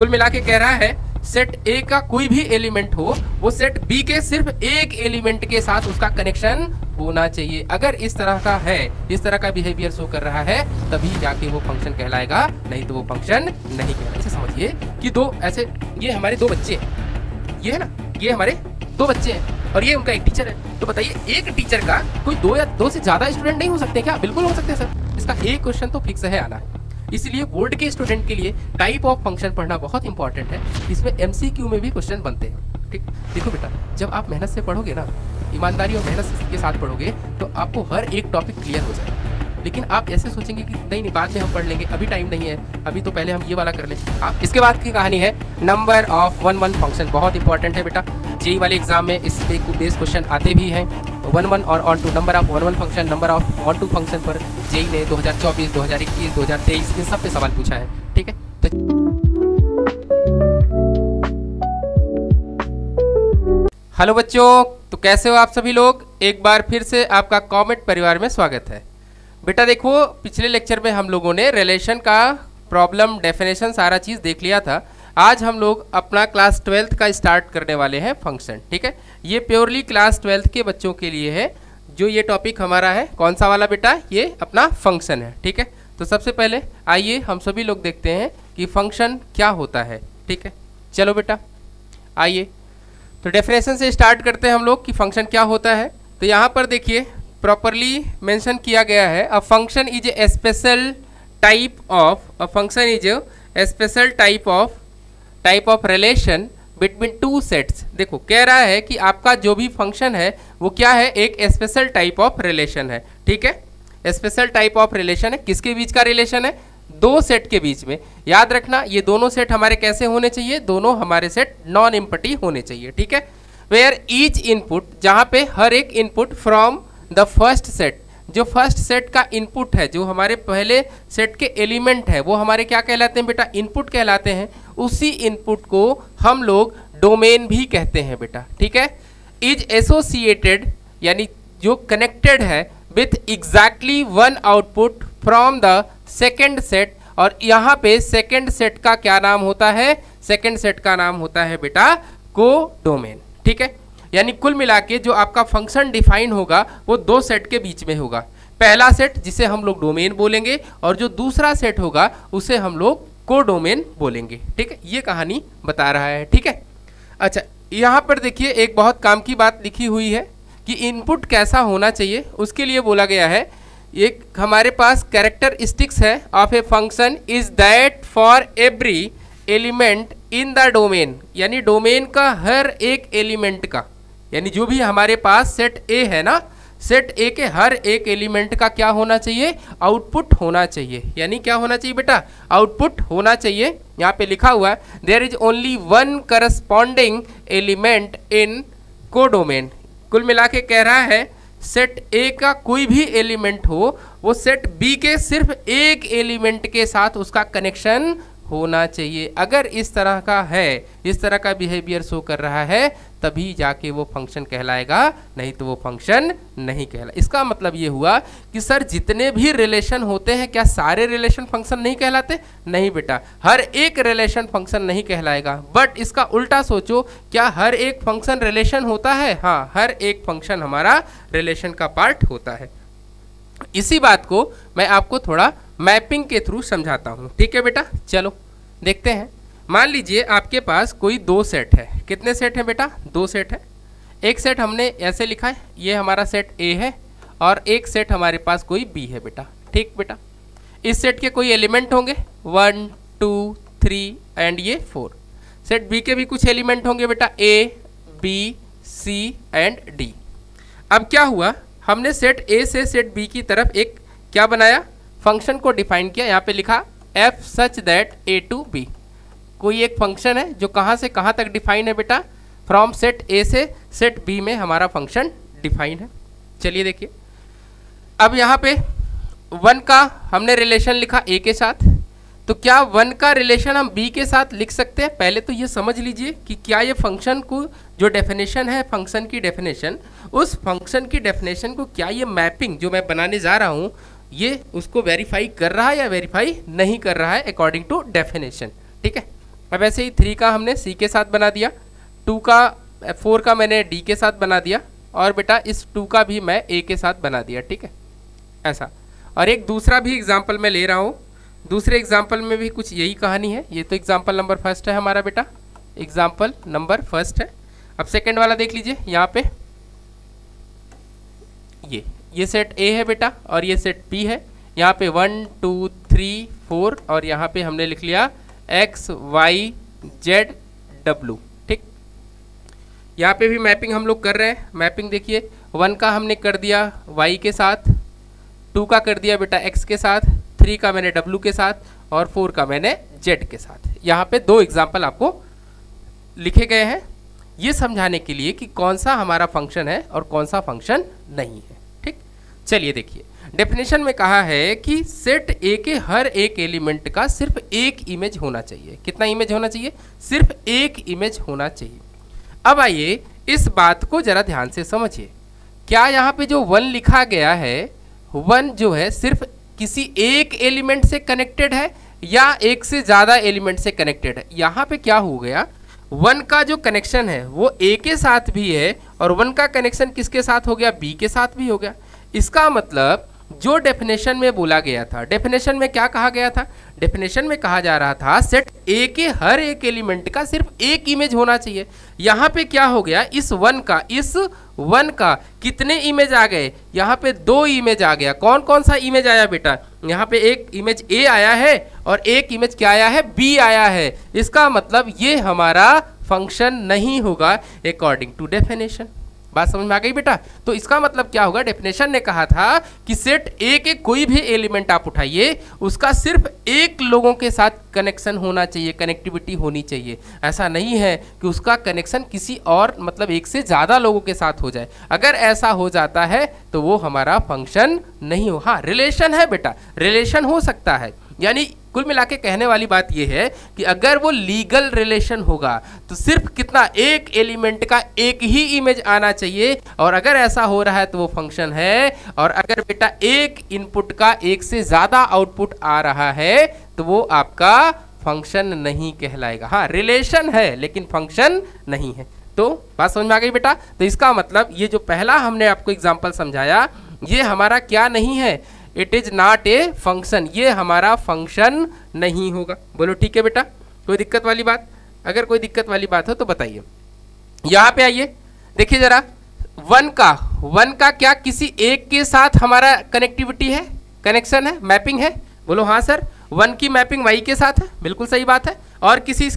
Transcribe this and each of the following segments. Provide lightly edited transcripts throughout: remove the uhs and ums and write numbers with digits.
कुल मिला के कह रहा है सेट ए का कोई भी एलिमेंट हो वो सेट बी के सिर्फ एक एलिमेंट के साथ उसका कनेक्शन होना चाहिए। अगर इस तरह का है, इस तरह का बिहेवियर शो कर रहा है, तभी जाके वो फंक्शन कहलाएगा, नहीं तो वो फंक्शन नहीं कहलाएगा। ऐसे समझिए कि दो ऐसे, ये हमारे दो बच्चे हैं, ये है ना, ये हमारे दो बच्चे हैं और ये उनका एक टीचर है। तो बताइए एक टीचर का कोई दो या दो से ज्यादा स्टूडेंट नहीं हो सकते क्या? बिल्कुल हो सकते हैं सर। इसका एक क्वेश्चन तो फिक्स है आना। इसलिए बोर्ड के स्टूडेंट के लिए टाइप ऑफ फंक्शन पढ़ना बहुत इंपॉर्टेंट है। इसमें एमसीक्यू में भी क्वेश्चन बनते हैं। ठीक, देखो बेटा, जब आप मेहनत से पढ़ोगे ना, ईमानदारी और मेहनत के साथ पढ़ोगे तो आपको हर एक टॉपिक क्लियर हो जाएगा। लेकिन आप ऐसे सोचेंगे कि नहीं बाद में हम पढ़ लेंगे, अभी टाइम नहीं है, अभी तो पहले हम ये वाला कर लें। इसके बाद की कहानी है नंबर ऑफ वन फंक्शन। बहुत इंपॉर्टेंट है बेटा, जेईई वाले एग्जाम में इस पे बेस क्वेश्चन आते भी हैं। वन और onto number of one function, number of onto function पर जेईई ने 2024, 2021, 2023 इन सब पे सवाल पूछा है। ठीक है, तो हेलो बच्चों, तो कैसे हो आप सभी लोग? एक बार फिर से आपका कॉमेट परिवार में स्वागत है। बेटा देखो, पिछले लेक्चर में हम लोगों ने रिलेशन का प्रॉब्लम, डेफिनेशन, सारा चीज़ देख लिया था। आज हम लोग अपना क्लास 12th का स्टार्ट करने वाले हैं फंक्शन। ठीक है, ये प्योरली क्लास 12th के बच्चों के लिए है। जो ये टॉपिक हमारा है, कौन सा वाला बेटा? ये अपना फंक्शन है। ठीक है, तो सबसे पहले आइए हम सभी लोग देखते हैं कि फंक्शन क्या होता है। ठीक है, चलो बेटा आइए, तो डेफिनेशन से स्टार्ट करते हैं हम लोग कि फंक्शन क्या होता है। तो यहाँ पर देखिए प्रॉपरली मेंशन किया गया है, a function is a special type of, a function is a special type of relation between two sets. देखो कह रहा है कि आपका जो भी फंक्शन है वो क्या है? एक स्पेशल टाइप ऑफ रिलेशन है। ठीक है, स्पेशल टाइप ऑफ रिलेशन है। किसके बीच का रिलेशन है? दो सेट के बीच में। याद रखना, ये दोनों सेट हमारे कैसे होने चाहिए? दोनों हमारे सेट नॉन एम्प्टी होने चाहिए। ठीक है, वेयर ईच इनपुट, जहाँ पे हर एक input from the first set, जो फर्स्ट सेट का इनपुट है, जो हमारे पहले सेट के एलिमेंट है, वो हमारे क्या कहलाते हैं बेटा? इनपुट कहलाते हैं। उसी इनपुट को हम लोग डोमेन भी कहते हैं बेटा। ठीक है, इज एसोसिएटेड, यानी जो कनेक्टेड है with exactly one output from the second set. और यहाँ पे सेकेंड सेट का क्या नाम होता है? सेकेंड सेट का नाम होता है बेटा को डोमेन। ठीक है, यानी कुल मिला के जो आपका फंक्शन डिफाइन होगा वो दो सेट के बीच में होगा। पहला सेट जिसे हम लोग डोमेन बोलेंगे और जो दूसरा सेट होगा उसे हम लोग को डोमेन बोलेंगे। ठीक है, ये कहानी बता रहा है। ठीक है, अच्छा यहाँ पर देखिए एक बहुत काम की बात लिखी हुई है कि इनपुट कैसा होना चाहिए। उसके लिए बोला गया है, एक हमारे पास कैरेक्टरिस्टिक्स है of a function is that for every element in the domain, यानी डोमेन का हर एक एलिमेंट का, यानी जो भी हमारे पास सेट ए है ना, सेट ए के हर एक एलिमेंट का क्या होना चाहिए? आउटपुट होना चाहिए। यानी क्या होना चाहिए बेटा? आउटपुट होना चाहिए। यहाँ पे लिखा हुआ है there is only one corresponding element in codomain. कुल मिला के कह रहा है सेट ए का कोई भी एलिमेंट हो वो सेट बी के सिर्फ एक एलिमेंट के साथ उसका कनेक्शन होना चाहिए। अगर इस तरह का है, इस तरह का बिहेवियर शो कर रहा है, तभी जाके वो फंक्शन कहलाएगा, नहीं तो वो फंक्शन नहीं कहला। इसका मतलब ये हुआ कि सर जितने भी रिलेशन होते हैं क्या सारे रिलेशन फंक्शन नहीं कहलाते? नहीं बेटा, हर एक रिलेशन फंक्शन नहीं कहलाएगा। बट इसका उल्टा सोचो, क्या हर एक फंक्शन रिलेशन होता है? हाँ, हर एक फंक्शन हमारा रिलेशन का पार्ट होता है। इसी बात को मैं आपको थोड़ा मैपिंग के थ्रू समझाता हूँ। ठीक है बेटा, चलो देखते हैं। मान लीजिए आपके पास कोई दो सेट है। कितने सेट हैं बेटा? दो सेट है। एक सेट हमने ऐसे लिखा है, ये हमारा सेट ए है, और एक सेट हमारे पास कोई बी है बेटा। ठीक बेटा, इस सेट के कोई एलिमेंट होंगे 1 2 3 एंड ये 4। सेट बी के भी कुछ एलिमेंट होंगे बेटा, A B C and D. अब क्या हुआ, हमने सेट ए से सेट बी की तरफ एक क्या बनाया? फंक्शन को डिफाइन किया। यहाँ पे लिखा f such that A to B. कोई एक फंक्शन है जो कहाँ से कहाँ तक डिफाइन है बेटा? फ्रॉम सेट ए से सेट बी में हमारा फंक्शन डिफाइन है। चलिए देखिए, अब यहाँ पे वन का हमने रिलेशन लिखा ए के साथ, तो क्या वन का रिलेशन हम बी के साथ लिख सकते हैं? पहले तो ये समझ लीजिए कि क्या ये फंक्शन को जो डेफिनेशन है, फंक्शन की डेफिनेशन, उस फंक्शन की डेफिनेशन को क्या ये मैपिंग जो मैं बनाने जा रहा हूँ ये उसको वेरीफाई कर रहा है या वेरीफाई नहीं कर रहा है अकॉर्डिंग टू डेफिनेशन। ठीक है, अब ऐसे ही 3 का हमने सी के साथ बना दिया, 4 का मैंने डी के साथ बना दिया, और बेटा इस 2 का भी मैं ए के साथ बना दिया, ठीक है ऐसा। और एक दूसरा भी एग्जाम्पल मैं ले रहा हूँ, दूसरे एग्जाम्पल में भी कुछ यही कहानी है। ये तो एग्जाम्पल नंबर फर्स्ट है हमारा बेटा, एग्जाम्पल नंबर फर्स्ट है। अब सेकंड वाला देख लीजिए, यहाँ पे ये सेट ए है बेटा और ये सेट बी है। यहाँ पे 1 2 3 4 और यहाँ पे हमने लिख लिया एक्स वाई जेड डब्लू, ठीक। यहाँ पे भी मैपिंग हम लोग कर रहे हैं। मैपिंग देखिए, 1 का हमने कर दिया वाई के साथ, 2 का कर दिया बेटा एक्स के साथ, 3 का मैंने डब्लू के साथ और 4 का मैंने जेड के साथ। यहाँ पे 2 एग्जाम्पल आपको लिखे गए हैं ये समझाने के लिए कि कौन सा हमारा फंक्शन है और कौन सा फंक्शन नहीं है, ठीक। चलिए देखिए, डेफिनेशन में कहा है कि सेट ए के हर एक एलिमेंट का सिर्फ एक इमेज होना चाहिए। कितना इमेज होना चाहिए? सिर्फ एक इमेज होना चाहिए। अब आइए इस बात को जरा ध्यान से समझिए। क्या यहाँ पे जो 1 लिखा गया है, 1 जो है सिर्फ किसी एक एलिमेंट से कनेक्टेड है या एक से ज़्यादा एलिमेंट से कनेक्टेड है? यहाँ पे क्या हो गया, 1 का जो कनेक्शन है वो ए के साथ भी है और 1 का कनेक्शन किसके साथ हो गया? बी के साथ भी हो गया। इसका मतलब जो डेफिनेशन में बोला गया था, डेफिनेशन में क्या कहा गया था? डेफिनेशन में कहा जा रहा था सेट ए के हर एक एलिमेंट का सिर्फ एक इमेज होना चाहिए। यहाँ पे क्या हो गया, इस 1 का कितने इमेज आ गए? यहाँ पे 2 इमेज आ गया। कौन कौन सा इमेज आया बेटा? यहाँ पे एक इमेज ए आया है और एक इमेज क्या आया है? बी आया है। इसका मतलब ये हमारा फंक्शन नहीं होगा अकॉर्डिंग टू डेफिनेशन। बात समझ में आ गई बेटा? तो इसका मतलब क्या होगा, डेफिनेशन ने कहा था कि सेट ए के कोई भी एलिमेंट आप उठाइए, उसका सिर्फ एक लोगों के साथ कनेक्शन होना चाहिए, कनेक्टिविटी होनी चाहिए। ऐसा नहीं है कि उसका कनेक्शन किसी और मतलब एक से ज़्यादा लोगों के साथ हो जाए। अगर ऐसा हो जाता है तो वो हमारा फंक्शन नहीं हो। हाँ, रिलेशन है बेटा, रिलेशन हो सकता है। यानी कुल मिला के कहने वाली बात यह है कि अगर वो लीगल रिलेशन होगा तो सिर्फ कितना, एक एलिमेंट का एक ही इमेज आना चाहिए, और अगर ऐसा हो रहा है तो वो फंक्शन है। और अगर बेटा एक इनपुट का एक से ज़्यादा आउटपुट आ रहा है तो वो आपका फंक्शन नहीं कहलाएगा। हाँ, रिलेशन है लेकिन फंक्शन नहीं है। तो बात समझ में आ गई बेटा? तो इसका मतलब ये जो पहला हमने आपको एग्जाम्पल समझाया, ये हमारा क्या नहीं है? It is not a function. ये हमारा फंक्शन नहीं होगा। बोलो ठीक है बेटा? कोई दिक्कत वाली बात? अगर कोई दिक्कत वाली बात हो तो बताइए। यहाँ पे आइए, देखिए जरा, 1 का क्या किसी एक के साथ हमारा कनेक्टिविटी है, कनेक्शन है, मैपिंग है? बोलो हाँ सर। 1 की मैपिंग वाई के साथ है, बिल्कुल सही बात है। और किसी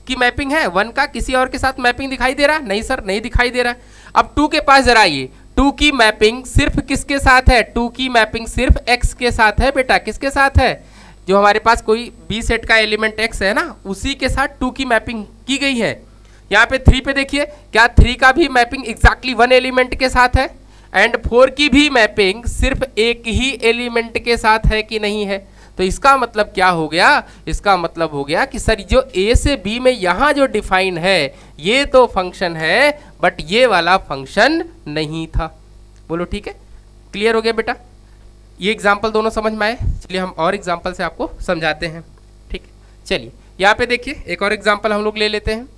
की मैपिंग है 1 का किसी और के साथ मैपिंग दिखाई दे रहा है? नहीं सर, नहीं दिखाई दे रहा है। अब 2 के पास जरा आइए, 2 की मैपिंग सिर्फ किसके साथ है? 2 की मैपिंग सिर्फ x के साथ है बेटा। किसके साथ है? जो हमारे पास कोई बी सेट का एलिमेंट x है ना, उसी के साथ 2 की मैपिंग की गई है। यहाँ पे 3 पे देखिए, क्या 3 का भी मैपिंग एग्जैक्टली 1 एलिमेंट के साथ है? एंड 4 की भी मैपिंग सिर्फ एक ही एलिमेंट के साथ है कि नहीं है? तो इसका मतलब क्या हो गया? इसका मतलब हो गया कि सर जो ए से बी में यहाँ जो डिफाइन है ये तो फंक्शन है, बट ये वाला फंक्शन नहीं था। बोलो ठीक है? क्लियर हो गया बेटा? ये एग्जाम्पल दोनों समझ में आए? चलिए हम और एग्जाम्पल से आपको समझाते हैं, ठीक है? चलिए यहाँ पे देखिए, एक और एग्जाम्पल हम लोग ले लेते हैं।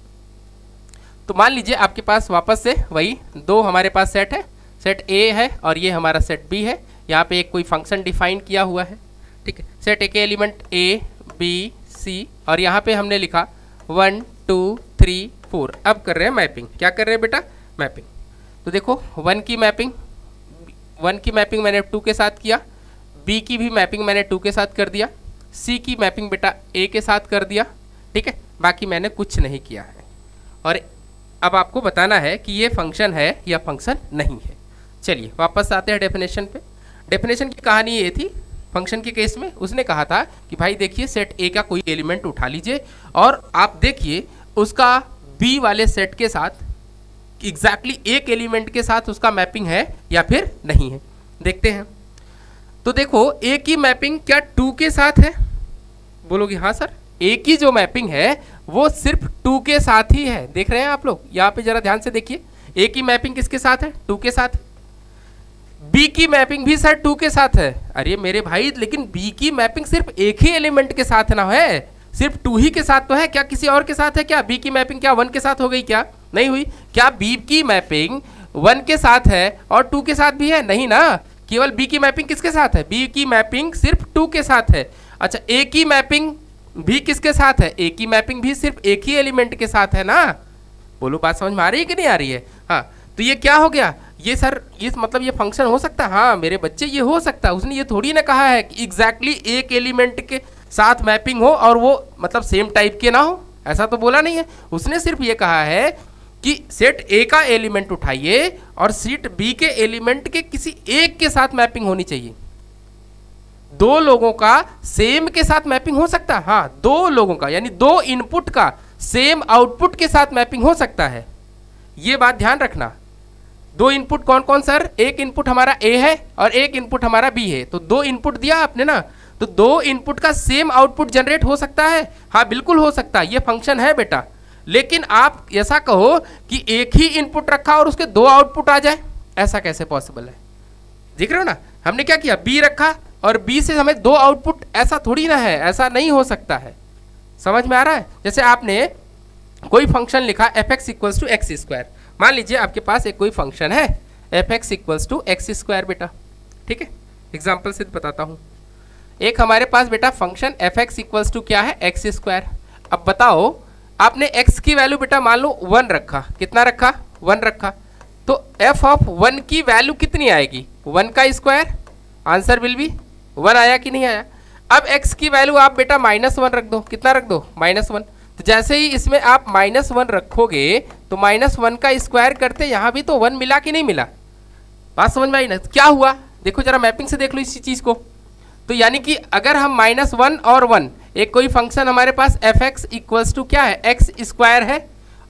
तो मान लीजिए आपके पास वापस से वही 2 हमारे पास सेट है, सेट ए है और ये हमारा सेट बी है। यहाँ पे एक कोई फंक्शन डिफाइन किया हुआ है, ठीक है? सेट ए के एलिमेंट ए बी सी और यहाँ पे हमने लिखा 1 2 3 4। अब कर रहे हैं मैपिंग। क्या कर रहे हैं बेटा? मैपिंग। तो देखो 1 की मैपिंग मैंने 2 के साथ किया, बी की भी मैपिंग मैंने 2 के साथ कर दिया, सी की मैपिंग बेटा ए के साथ कर दिया, ठीक है? बाकी मैंने कुछ नहीं किया है। और अब आपको बताना है कि ये फंक्शन है या फंक्शन नहीं है। चलिए वापस आते हैं डेफिनेशन पे। डेफिनेशन की कहानी ये थी, फंक्शन के केस में उसने कहा था कि भाई देखिए सेट ए का कोई एलिमेंट उठा लीजिए और आप देखिए उसका बी वाले सेट के साथ एग्जैक्टली एक एलिमेंट के साथ उसका मैपिंग है या फिर नहीं है। देखते हैं। तो देखो ए की मैपिंग क्या 2 के साथ है? बोलोगे हाँ सर। ए की जो मैपिंग है वो सिर्फ 2 के साथ ही है। देख रहे हैं आप लोग? यहाँ पे जरा ध्यान से देखिए, ए की मैपिंग किसके साथ है? 2 के साथ। बी की मैपिंग भी सर 2 के साथ है। अरे मेरे भाई, लेकिन बी की मैपिंग सिर्फ एक ही एलिमेंट के साथ ना है, सिर्फ 2 ही के साथ तो है, क्या किसी और के साथ है क्या? बी की मैपिंग क्या 1 के साथ हो गई क्या? नहीं हुई। क्या बी की मैपिंग 1 के साथ है और 2 के साथ भी है? नहीं ना, केवल बी की मैपिंग किसके साथ है? बी की मैपिंग सिर्फ 2 के साथ है। अच्छा, ए की मैपिंग भी किसके साथ है? ए की मैपिंग भी सिर्फ एक ही एलिमेंट के साथ है ना। बोलो बात समझ में आ रही है कि नहीं आ रही है? हाँ, तो ये क्या हो गया? ये सर ये मतलब ये फंक्शन हो सकता है? हाँ मेरे बच्चे ये हो सकता है। उसने ये थोड़ी ना कहा है कि एग्जैक्टली एक एलिमेंट के साथ मैपिंग हो और वो मतलब सेम टाइप के ना हो, ऐसा तो बोला नहीं है। उसने सिर्फ ये कहा है कि सेट ए का एलिमेंट उठाइए और सेट बी के एलिमेंट के किसी एक के साथ मैपिंग होनी चाहिए। 2 लोगों का सेम के साथ मैपिंग हो सकता है? हाँ, 2 लोगों का यानी 2 इनपुट का सेम आउटपुट के साथ मैपिंग हो सकता है। ये बात ध्यान रखना। 2 इनपुट कौन कौन सर? एक इनपुट हमारा ए है और एक इनपुट हमारा बी है, तो 2 इनपुट दिया आपने ना, तो 2 इनपुट का सेम आउटपुट जनरेट हो सकता है? हाँ बिल्कुल हो सकता है, ये फंक्शन है बेटा। लेकिन आप ऐसा कहो कि एक ही इनपुट रखा और उसके 2 आउटपुट आ जाए, ऐसा कैसे पॉसिबल है? देख रहे हो ना, हमने क्या किया, बी रखा और बी से हमें 2 आउटपुट, ऐसा थोड़ी ना है, ऐसा नहीं हो सकता है। समझ में आ रहा है? जैसे आपने कोई फंक्शन लिखा f x equals to x square, मान लीजिए आपके पास एक कोई फंक्शन है f x equals to x square बेटा, ठीक है, एग्जाम्पल से बताता हूँ। एक हमारे पास बेटा function f x equals to क्या है, एक्स स्क्वायर। अब बताओ, आपने x की वैल्यू बेटा मान लो 1 रखा, कितना रखा, 1 रखा, तो f ऑफ 1 की वैल्यू कितनी आएगी, 1 का स्क्वायर, आंसर विल बी 1 आया कि नहीं आया। अब x की वैल्यू आप बेटा -1 रख दो, कितना रख दो, -1, तो जैसे ही इसमें आप -1 रखोगे तो -1 का स्क्वायर करते यहाँ भी तो 1 मिला कि नहीं मिला, बात समझ में आई ना? क्या हुआ, देखो जरा मैपिंग से देख लो इसी चीज़ को। तो यानी कि अगर हम -1 और 1, एक कोई फंक्शन हमारे पास एफ एक्स इक्वल्स टू क्या है, एक्स स्क्वायर है,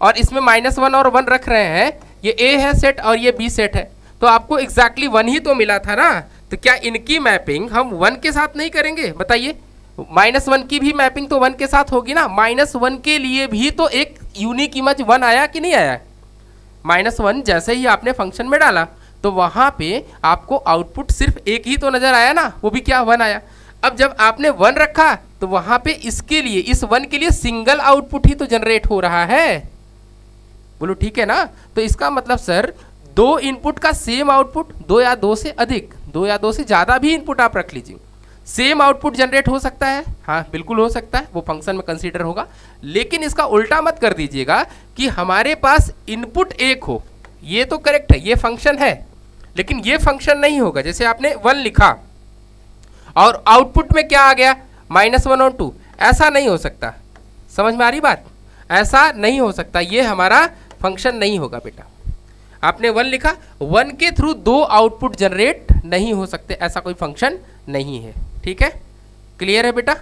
और इसमें -1 और 1 रख रहे हैं, ये ए है सेट और ये बी सेट है, तो आपको एग्जैक्टली 1 ही तो मिला था ना। तो क्या इनकी मैपिंग हम 1 के साथ नहीं करेंगे, बताइए? -1 की भी मैपिंग तो 1 के साथ होगी ना। -1 के लिए भी तो एक यूनिक इमेज 1 आया कि नहीं आया? -1 जैसे ही आपने फंक्शन में डाला तो वहां पे आपको आउटपुट सिर्फ एक ही तो नजर आया ना, वो भी क्या, 1 आया। अब जब आपने 1 रखा तो वहां पे इसके लिए, इस 1 के लिए सिंगल आउटपुट ही तो जनरेट हो रहा है, बोलो ठीक है ना। तो इसका मतलब सर 2 इनपुट का सेम आउटपुट, 2 या 2 से अधिक, 2 या 2 से ज्यादा भी इनपुट आप रख लीजिए, सेम आउटपुट जनरेट हो सकता है। हाँ बिल्कुल हो सकता है, वो फंक्शन में कंसीडर होगा। लेकिन इसका उल्टा मत कर दीजिएगा कि हमारे पास इनपुट एक हो, ये तो करेक्ट है, ये फंक्शन है, लेकिन ये फंक्शन नहीं होगा। जैसे आपने 1 लिखा और आउटपुट में क्या आ गया, -1 और 2, ऐसा नहीं हो सकता। समझ में आ रही बात? ऐसा नहीं हो सकता, ये हमारा फंक्शन नहीं होगा बेटा। आपने 1 लिखा, 1 के थ्रू 2 आउटपुट जनरेट नहीं हो सकते, ऐसा कोई फंक्शन नहीं है, ठीक है, क्लियर है बेटा?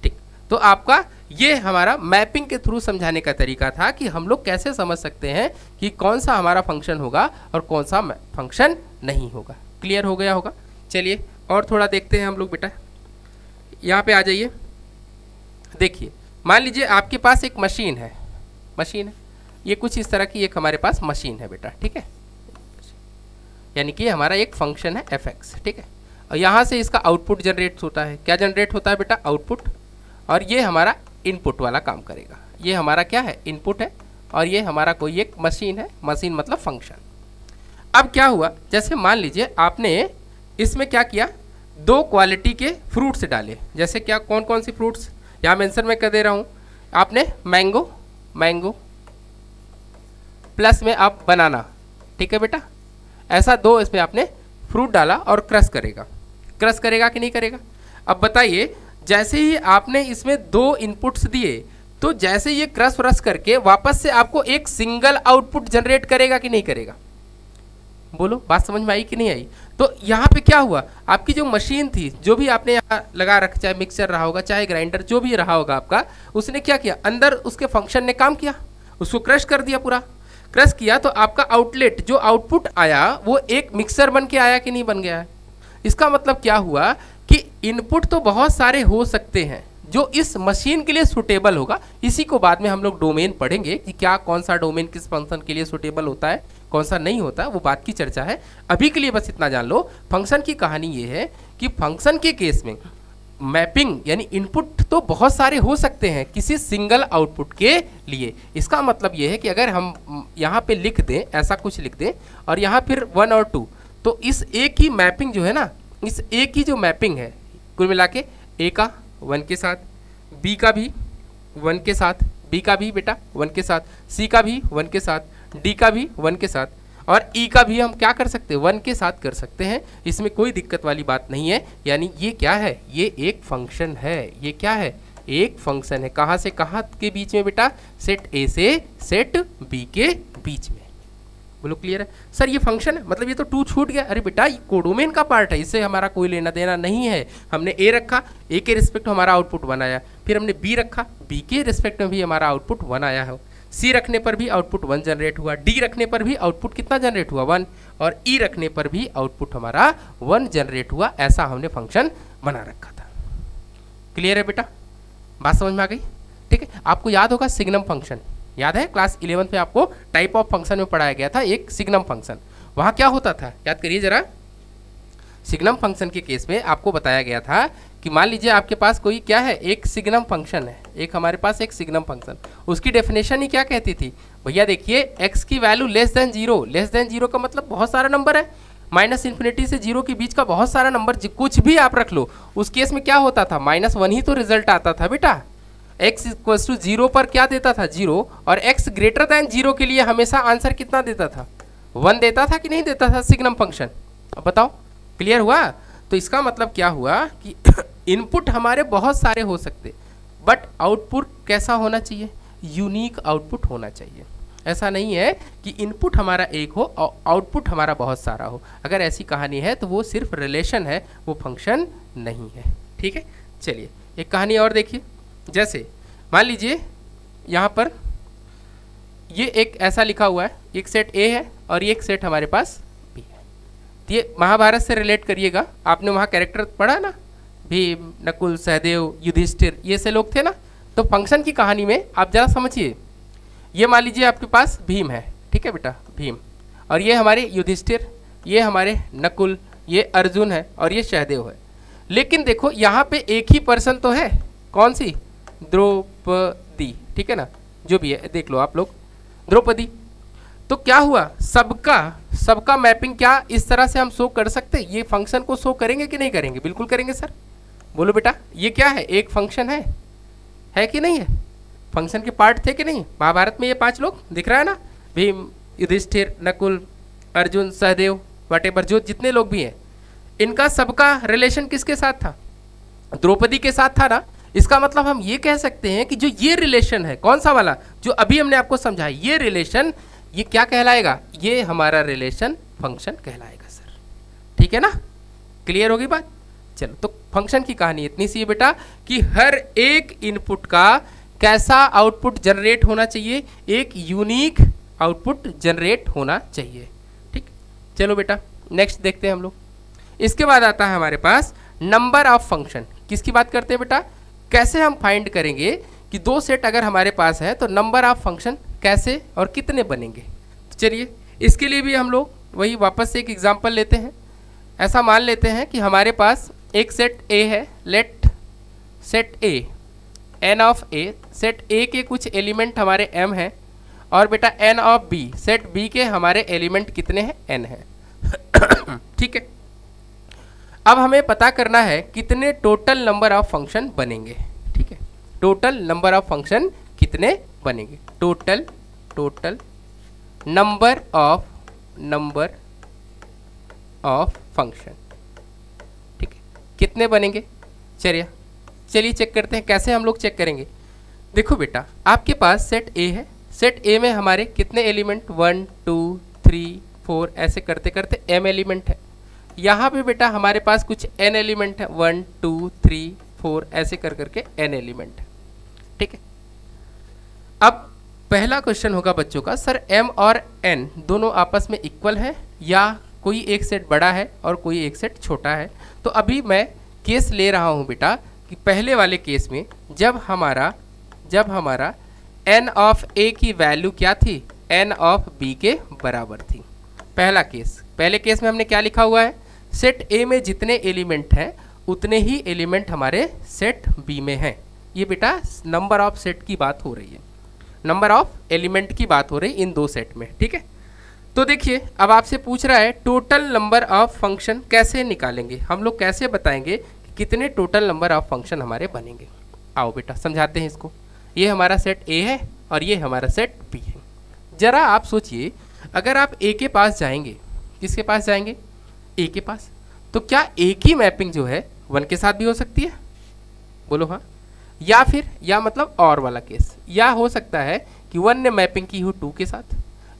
ठीक, तो आपका ये हमारा मैपिंग के थ्रू समझाने का तरीका था कि हम लोग कैसे समझ सकते हैं कि कौन सा हमारा फंक्शन होगा और कौन सा फंक्शन नहीं होगा। क्लियर हो गया होगा? चलिए और थोड़ा देखते हैं हम लोग बेटा, यहाँ पे आ जाइए। देखिए, मान लीजिए आपके पास एक मशीन है, ये कुछ इस तरह की एक हमारे पास मशीन है बेटा, ठीक है, यानी कि हमारा एक फंक्शन है एफ एक्स, ठीक है, और यहाँ से इसका आउटपुट जनरेट होता है। क्या जनरेट होता है बेटा? आउटपुट, और ये हमारा इनपुट वाला काम करेगा। ये हमारा क्या है? इनपुट है, और ये हमारा कोई एक मशीन है, मशीन मतलब फंक्शन। अब क्या हुआ, जैसे मान लीजिए आपने इसमें क्या किया, 2 क्वालिटी के फ्रूट्स डाले। जैसे क्या, कौन कौन सी फ्रूट्स, यहाँ मेंशन में कर दे रहा हूँ। आपने मैंगो प्लस में आप बनाना, ठीक है बेटा, ऐसा 2 इसमें आपने फ्रूट डाला और क्रश करेगा कि नहीं करेगा? अब बताइए, जैसे ही आपने इसमें 2 इनपुट्स दिए तो जैसे ये क्रश करके वापस से आपको एक सिंगल आउटपुट जनरेट करेगा कि नहीं करेगा? बोलो बात समझ में आई कि नहीं आई? तो यहाँ पे क्या हुआ, आपकी जो मशीन थी, जो भी आपने यहाँ लगा रखा, चाहे मिक्सर रहा होगा, चाहे ग्राइंडर, जो भी रहा होगा आपका, उसने क्या किया, अंदर उसके फंक्शन ने काम किया, उसको क्रश कर दिया, पूरा क्रश किया, तो आपका आउटलेट जो आउटपुट आया वो एक मिक्सर बन के आया कि नहीं बन गया है? इसका मतलब क्या हुआ कि इनपुट तो बहुत सारे हो सकते हैं जो इस मशीन के लिए सुटेबल होगा। इसी को बाद में हम लोग डोमेन पढ़ेंगे कि क्या, कौन सा डोमेन किस फंक्शन के लिए सुटेबल होता है, कौन सा नहीं होता, वो बात की चर्चा है। अभी के लिए बस इतना जान लो, फंक्शन की कहानी ये है कि फंक्शन के केस में मैपिंग यानी इनपुट तो बहुत सारे हो सकते हैं किसी सिंगल आउटपुट के लिए। इसका मतलब ये है कि अगर हम यहाँ पे लिख दें, ऐसा कुछ लिख दें और यहाँ फिर 1 और 2, तो इस ए की मैपिंग जो है ना, इस ए की जो मैपिंग है कुल मिला के ए का 1 के साथ, बी का भी 1 के साथ, बी का भी बेटा 1 के साथ, सी का भी 1 के साथ, डी का भी 1 के साथ और ई का भी हम क्या कर सकते हैं 1 के साथ कर सकते हैं। इसमें कोई दिक्कत वाली बात नहीं है। यानी ये क्या है, ये एक फंक्शन है। ये क्या है, एक फंक्शन है। कहाँ से कहाँ के बीच में बेटा, सेट ए से सेट बी के बीच में। बोलो क्लियर है सर, ये फंक्शन है मतलब ये तो 2 छूट गया। अरे बेटा ये कोडोमेन का पार्ट है, इससे हमारा कोई लेना देना नहीं है। हमने ए रखा, ए के रिस्पेक्ट में हमारा आउटपुट 1 आया, फिर हमने बी रखा, बी के रिस्पेक्ट में भी हमारा आउटपुट 1 आया है, सी रखने पर भी आउटपुट 1 जनरेट हुआ, डी रखने पर भी आउटपुट कितना जनरेट हुआ 1 और ई रखने पर भी आउटपुट हमारा 1 जनरेट हुआ। ऐसा हमने फंक्शन बना रखा था। क्लियर है बेटा, बात समझ में आ गई? ठीक है, आपको याद होगा सिग्नम फंक्शन, याद है क्लास 11 में आपको टाइप ऑफ फंक्शन में पढ़ाया गया था एक सिग्नम फंक्शन। वहाँ क्या होता था याद करिए जरा। सिग्नम फंक्शन के केस में आपको बताया गया था कि मान लीजिए आपके पास कोई क्या है, एक सिग्नम फंक्शन है, एक हमारे पास एक सिग्नम फंक्शन, उसकी डेफिनेशन ही क्या कहती थी भैया, देखिए x की value less than 0, less than 0 का मतलब बहुत सारा नंबर है, -∞ से 0 के बीच का बहुत सारा नंबर कुछ भी आप रख लो। उस केस में क्या होता था, -1 ही तो रिजल्ट आता था बेटा। x = 0 पर क्या देता था 0 और x > 0 के लिए हमेशा आंसर कितना देता था 1 देता था कि नहीं देता था सिग्नम फंक्शन। अब बताओ क्लियर हुआ? तो इसका मतलब क्या हुआ कि इनपुट हमारे बहुत सारे हो सकते, बट आउटपुट कैसा होना चाहिए, यूनिक आउटपुट होना चाहिए। ऐसा नहीं है कि इनपुट हमारा एक हो और आउटपुट हमारा बहुत सारा हो। अगर ऐसी कहानी है तो वो सिर्फ रिलेशन है, वो फंक्शन नहीं है। ठीक है, चलिए एक कहानी और देखिए। जैसे मान लीजिए यहाँ पर ये एक ऐसा लिखा हुआ है, एक सेट ए है और ये एक सेट हमारे पास बी है। तो ये महाभारत से रिलेट करिएगा, आपने वहाँ कैरेक्टर पढ़ा ना, भीम, नकुल, सहदेव, युधिष्ठिर, ये से लोग थे ना। तो फंक्शन की कहानी में आप जरा समझिए, ये मान लीजिए आपके पास भीम है, ठीक है बेटा भीम, और ये हमारे युधिष्ठिर, ये हमारे नकुल, ये अर्जुन है और ये सहदेव है। लेकिन देखो यहाँ पे एक ही पर्सन तो है, कौन सी, द्रौपदी, ठीक है ना, जो भी है देख लो आप लोग, द्रौपदी। तो क्या हुआ, सबका मैपिंग क्या इस तरह से हम शो कर सकते, ये फंक्शन को शो करेंगे कि नहीं करेंगे? बिल्कुल करेंगे सर। बोलो बेटा, ये क्या है, एक फंक्शन है कि नहीं है? फंक्शन के पार्ट थे कि नहीं? महाभारत में ये 5 लोग दिख रहा है ना, भीम, युधिष्ठिर, नकुल, अर्जुन, सहदेव, वटेवर, जो जितने लोग भी हैं, इनका सबका रिलेशन किसके साथ था, द्रौपदी के साथ था ना। इसका मतलब हम ये कह सकते हैं कि जो ये रिलेशन है, कौन सा वाला, जो अभी हमने आपको समझाया, ये रिलेशन, ये क्या कहलाएगा, ये हमारा रिलेशन फंक्शन कहलाएगा सर। ठीक है ना, क्लियर होगी बात? चलो, तो फंक्शन की कहानी इतनी सी है बेटा कि हर एक इनपुट का कैसा आउटपुट जनरेट होना चाहिए, एक यूनिक आउटपुट जनरेट होना चाहिए। ठीक, चलो बेटा नेक्स्ट देखते हैं हम लोग। इसके बाद आता है हमारे पास नंबर ऑफ फंक्शन। किसकी बात करते हैं बेटा, कैसे हम फाइंड करेंगे कि 2 सेट अगर हमारे पास है तो नंबर ऑफ फंक्शन कैसे और कितने बनेंगे। तो चलिए इसके लिए भी हम लोग वही वापस से एक एग्जांपल लेते हैं। ऐसा मान लेते हैं कि हमारे पास एक सेट ए है, let set A n of A, set A के कुछ एलिमेंट हमारे एम हैं और बेटा n of B, set B के हमारे एलिमेंट कितने हैं, एन है। ठीक है, अब हमें पता करना है कितने टोटल नंबर ऑफ फंक्शन बनेंगे। ठीक है, टोटल नंबर ऑफ फंक्शन कितने बनेंगे, टोटल नंबर ऑफ फंक्शन। ठीक है, कितने बनेंगे, चलिए चेक करते हैं। कैसे हम लोग चेक करेंगे, देखो बेटा आपके पास सेट ए है, सेट ए में हमारे कितने एलिमेंट, 1 2 3 4 ऐसे करते करते m एलिमेंट है। यहाँ पे बेटा हमारे पास कुछ n एलिमेंट है, 1 2 3 4 ऐसे कर करके n एलिमेंट है। ठीक है, अब पहला क्वेश्चन होगा बच्चों का, सर m और n दोनों आपस में इक्वल है या कोई एक सेट बड़ा है और कोई एक सेट छोटा है? तो अभी मैं केस ले रहा हूँ बेटा कि पहले वाले केस में जब हमारा n ऑफ a की वैल्यू क्या थी, n ऑफ b के बराबर थी। पहला केस, पहले केस में हमने क्या लिखा हुआ है, सेट a में जितने एलिमेंट हैं उतने ही एलिमेंट हमारे सेट बी में हैं। ये बेटा नंबर ऑफ सेट की बात हो रही है, नंबर ऑफ एलिमेंट की बात हो रही है इन दो सेट में, ठीक है। तो देखिए अब आपसे पूछ रहा है टोटल नंबर ऑफ फंक्शन कैसे निकालेंगे, हम लोग कैसे बताएंगे कितने टोटल नंबर ऑफ फंक्शन हमारे बनेंगे। आओ बेटा समझाते हैं इसको। ये हमारा सेट ए है और ये हमारा सेट बी है। जरा आप सोचिए, अगर आप ए के पास जाएंगे, किसके पास जाएंगे, ए के पास, तो क्या ए की मैपिंग जो है 1 के साथ भी हो सकती है, बोलो हाँ, या फिर या मतलब और वाला केस, या हो सकता है कि 1 ने मैपिंग की हो 2 के साथ,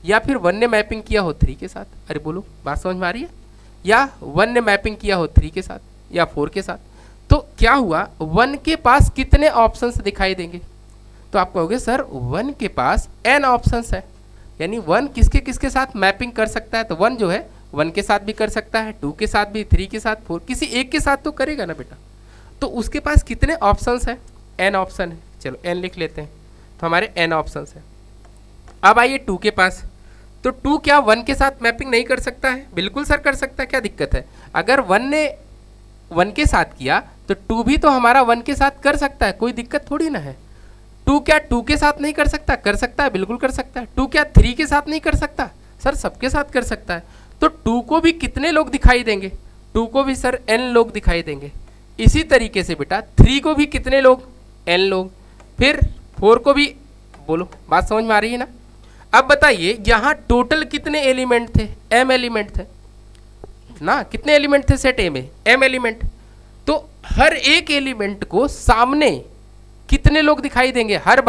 या फिर 1 ने मैपिंग किया हो 3 के साथ। अरे बोलो बात समझ में आ रही है, या 1 ने मैपिंग किया हो 3 के साथ या 4 के साथ। तो क्या हुआ, 1 के पास कितने ऑप्शंस दिखाई देंगे, तो आप कहोगे सर 1 के पास n ऑप्शंस है, यानी 1 किसके किसके साथ मैपिंग कर सकता है, तो 1 जो है 1 के साथ भी कर सकता है, 2 के साथ भी, 3 के साथ, 4, किसी एक के साथ तो करेगा ना बेटा। तो उसके पास कितने ऑप्शंस है, n ऑप्शन है, चलो n लिख लेते हैं, तो हमारे n ऑप्शंस है। अब आइए 2 के पास, तो 2 क्या 1 के साथ मैपिंग नहीं कर सकता है, बिल्कुल सर कर सकता है, क्या दिक्कत है। अगर 1 ने 1 के साथ किया तो 2 भी तो हमारा 1 के साथ कर सकता है, कोई दिक्कत थोड़ी ना है। 2 क्या 2 के साथ नहीं कर सकता, कर सकता है, बिल्कुल कर सकता है। 2 क्या 3 के साथ नहीं कर सकता, सर सबके साथ कर सकता है। तो 2 को भी कितने लोग दिखाई देंगे, 2 को भी सर n लोग दिखाई देंगे। इसी तरीके से बेटा 3 को भी कितने लोग, n लोग, फिर 4 को भी, बोलो बात समझ में आ रही है ना। अब बताइए यहाँ टोटल कितने एलिमेंट थे, m एलिमेंट थे ना, कितने एलिमेंट थे सेट ए में, m एलिमेंट। तो हर एक एलिमेंट को सामने कितने लोग दिखाई देंगे, हर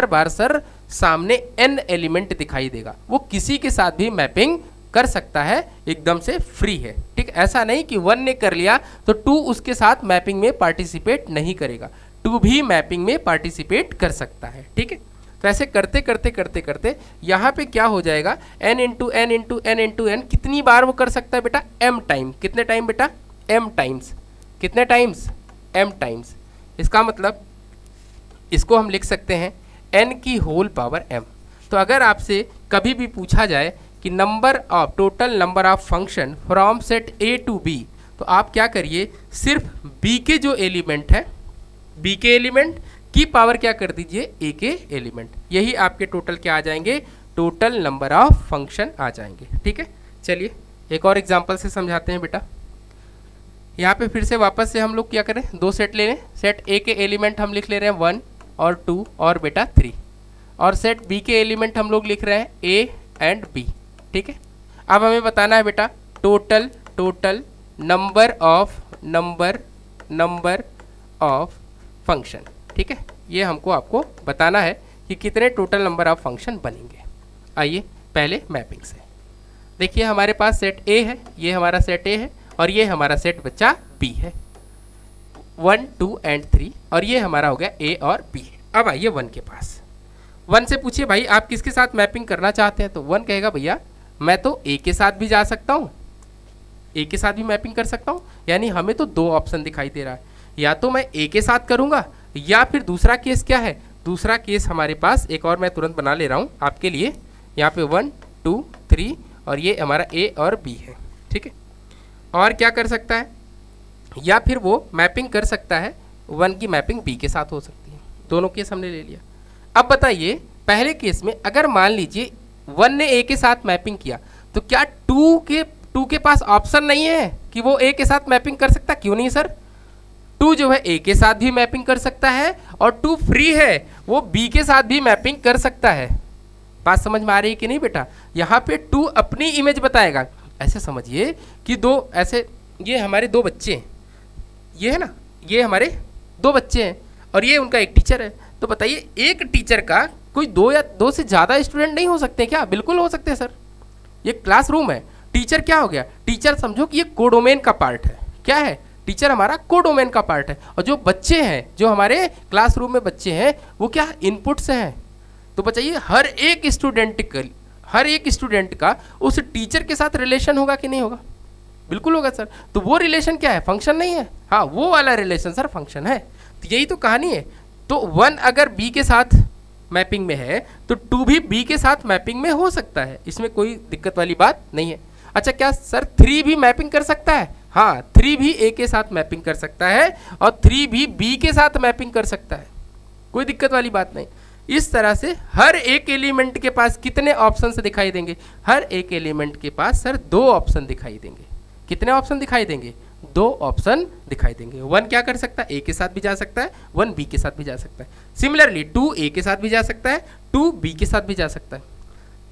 बार सर सामने n एलिमेंट दिखाई देगा। वो किसी के साथ भी मैपिंग कर सकता है, एकदम से फ्री है, ठीक। ऐसा नहीं कि 1 ने कर लिया तो 2 उसके साथ मैपिंग में पार्टिसिपेट नहीं करेगा, 2 भी मैपिंग में पार्टिसिपेट कर सकता है, ठीक है। तो ऐसे करते करते करते करते यहाँ पे क्या हो जाएगा, n into n into n into n, कितनी बार वो कर सकता है बेटा, m टाइम, कितने टाइम बेटा, m टाइम्स, कितने टाइम्स, m टाइम्स। इसका मतलब इसको हम लिख सकते हैं n की होल पावर m। तो अगर आपसे कभी भी पूछा जाए कि number of total number of function from set a to b, तो आप क्या करिए, सिर्फ b के जो एलिमेंट है, b के एलिमेंट की पावर क्या कर दीजिए, a के एलिमेंट, यही आपके टोटल क्या आ जाएंगे, टोटल नंबर ऑफ फंक्शन आ जाएंगे, ठीक है। चलिए एक और एग्जांपल से समझाते हैं बेटा। यहाँ पे फिर से वापस से हम लोग क्या करें, 2 सेट ले लें। सेट a के एलिमेंट हम लिख ले रहे हैं 1 और 2 और बेटा 3, और सेट b के एलिमेंट हम लोग लिख रहे हैं a एंड b, ठीक है। अब हमें बताना है बेटा टोटल नंबर ऑफ फंक्शन, ठीक है। ये हमको आपको बताना है कि कितने टोटल नंबर ऑफ फंक्शन बनेंगे। आइए पहले मैपिंग से देखिए, हमारे पास सेट ए है, ये हमारा सेट ए है, और ये हमारा सेट बच्चा बी है, 1 2 एंड 3, और ये हमारा हो गया ए और बी। अब आइए 1 के पास, 1 से पूछिए भाई आप किसके साथ मैपिंग करना चाहते हैं, तो 1 कहेगा भैया मैं तो ए के साथ भी जा सकता हूँ, ए के साथ भी मैपिंग कर सकता हूँ। यानी हमें तो 2 ऑप्शन दिखाई दे रहा है, या तो मैं ए के साथ करूँगा, या फिर दूसरा केस क्या है, दूसरा केस हमारे पास एक और मैं तुरंत बना ले रहा हूँ आपके लिए। यहाँ पे 1 2 3 और ये हमारा ए और बी है, ठीक है। और क्या कर सकता है, या फिर वो मैपिंग कर सकता है, 1 की मैपिंग बी के साथ हो सकती है। दोनों केस हमने ले लिया। अब बताइए पहले केस में अगर मान लीजिए 1 ने ए के साथ मैपिंग किया, तो क्या 2 के पास ऑप्शन नहीं है कि वो ए के साथ मैपिंग कर सकता, क्यों नहीं सर, 2 जो है ए के साथ भी मैपिंग कर सकता है, और 2 फ्री है, वो बी के साथ भी मैपिंग कर सकता है। बात समझ में आ रही है कि नहीं बेटा, यहाँ पे 2 अपनी इमेज बताएगा। ऐसे समझिए कि 2 ऐसे, ये हमारे 2 बच्चे हैं, ये है ना, ये हमारे 2 बच्चे हैं, और ये उनका एक टीचर है। तो बताइए एक टीचर का कोई 2 या 2 से ज़्यादा स्टूडेंट नहीं हो सकते क्या, बिल्कुल हो सकते हैं सर। ये क्लासरूम है, टीचर क्या हो गया, टीचर समझो कि ये कोडोमेन का पार्ट है। क्या है, टीचर हमारा कोडोमेन का पार्ट है, और जो बच्चे हैं, जो हमारे क्लासरूम में बच्चे हैं, वो क्या इनपुट्स हैं। तो बताइए हर एक स्टूडेंट का उस टीचर के साथ रिलेशन होगा कि नहीं होगा, बिल्कुल होगा सर। तो वो रिलेशन क्या है, फंक्शन नहीं है, हाँ वो वाला रिलेशन सर फंक्शन है। तो यही तो कहानी है। तो 1 अगर बी के साथ मैपिंग में है, तो 2 भी बी के साथ मैपिंग में हो सकता है, इसमें कोई दिक्कत वाली बात नहीं है। अच्छा क्या सर 3 भी मैपिंग कर सकता है, हाँ 3 भी ए के साथ मैपिंग कर सकता है और 3 भी बी के साथ मैपिंग कर सकता है, कोई दिक्कत वाली बात नहीं। इस तरह से हर एक एलिमेंट के पास कितने ऑप्शन दिखाई देंगे, हर एक एलिमेंट के पास सर 2 ऑप्शन दिखाई देंगे। कितने ऑप्शन दिखाई देंगे, 2 ऑप्शन दिखाई देंगे। 1 क्या कर सकता है, ए के साथ भी जा सकता है, 1 बी के साथ भी जा सकता है। सिमिलरली 2 ए के साथ भी जा सकता है, 2 बी के साथ भी जा सकता है,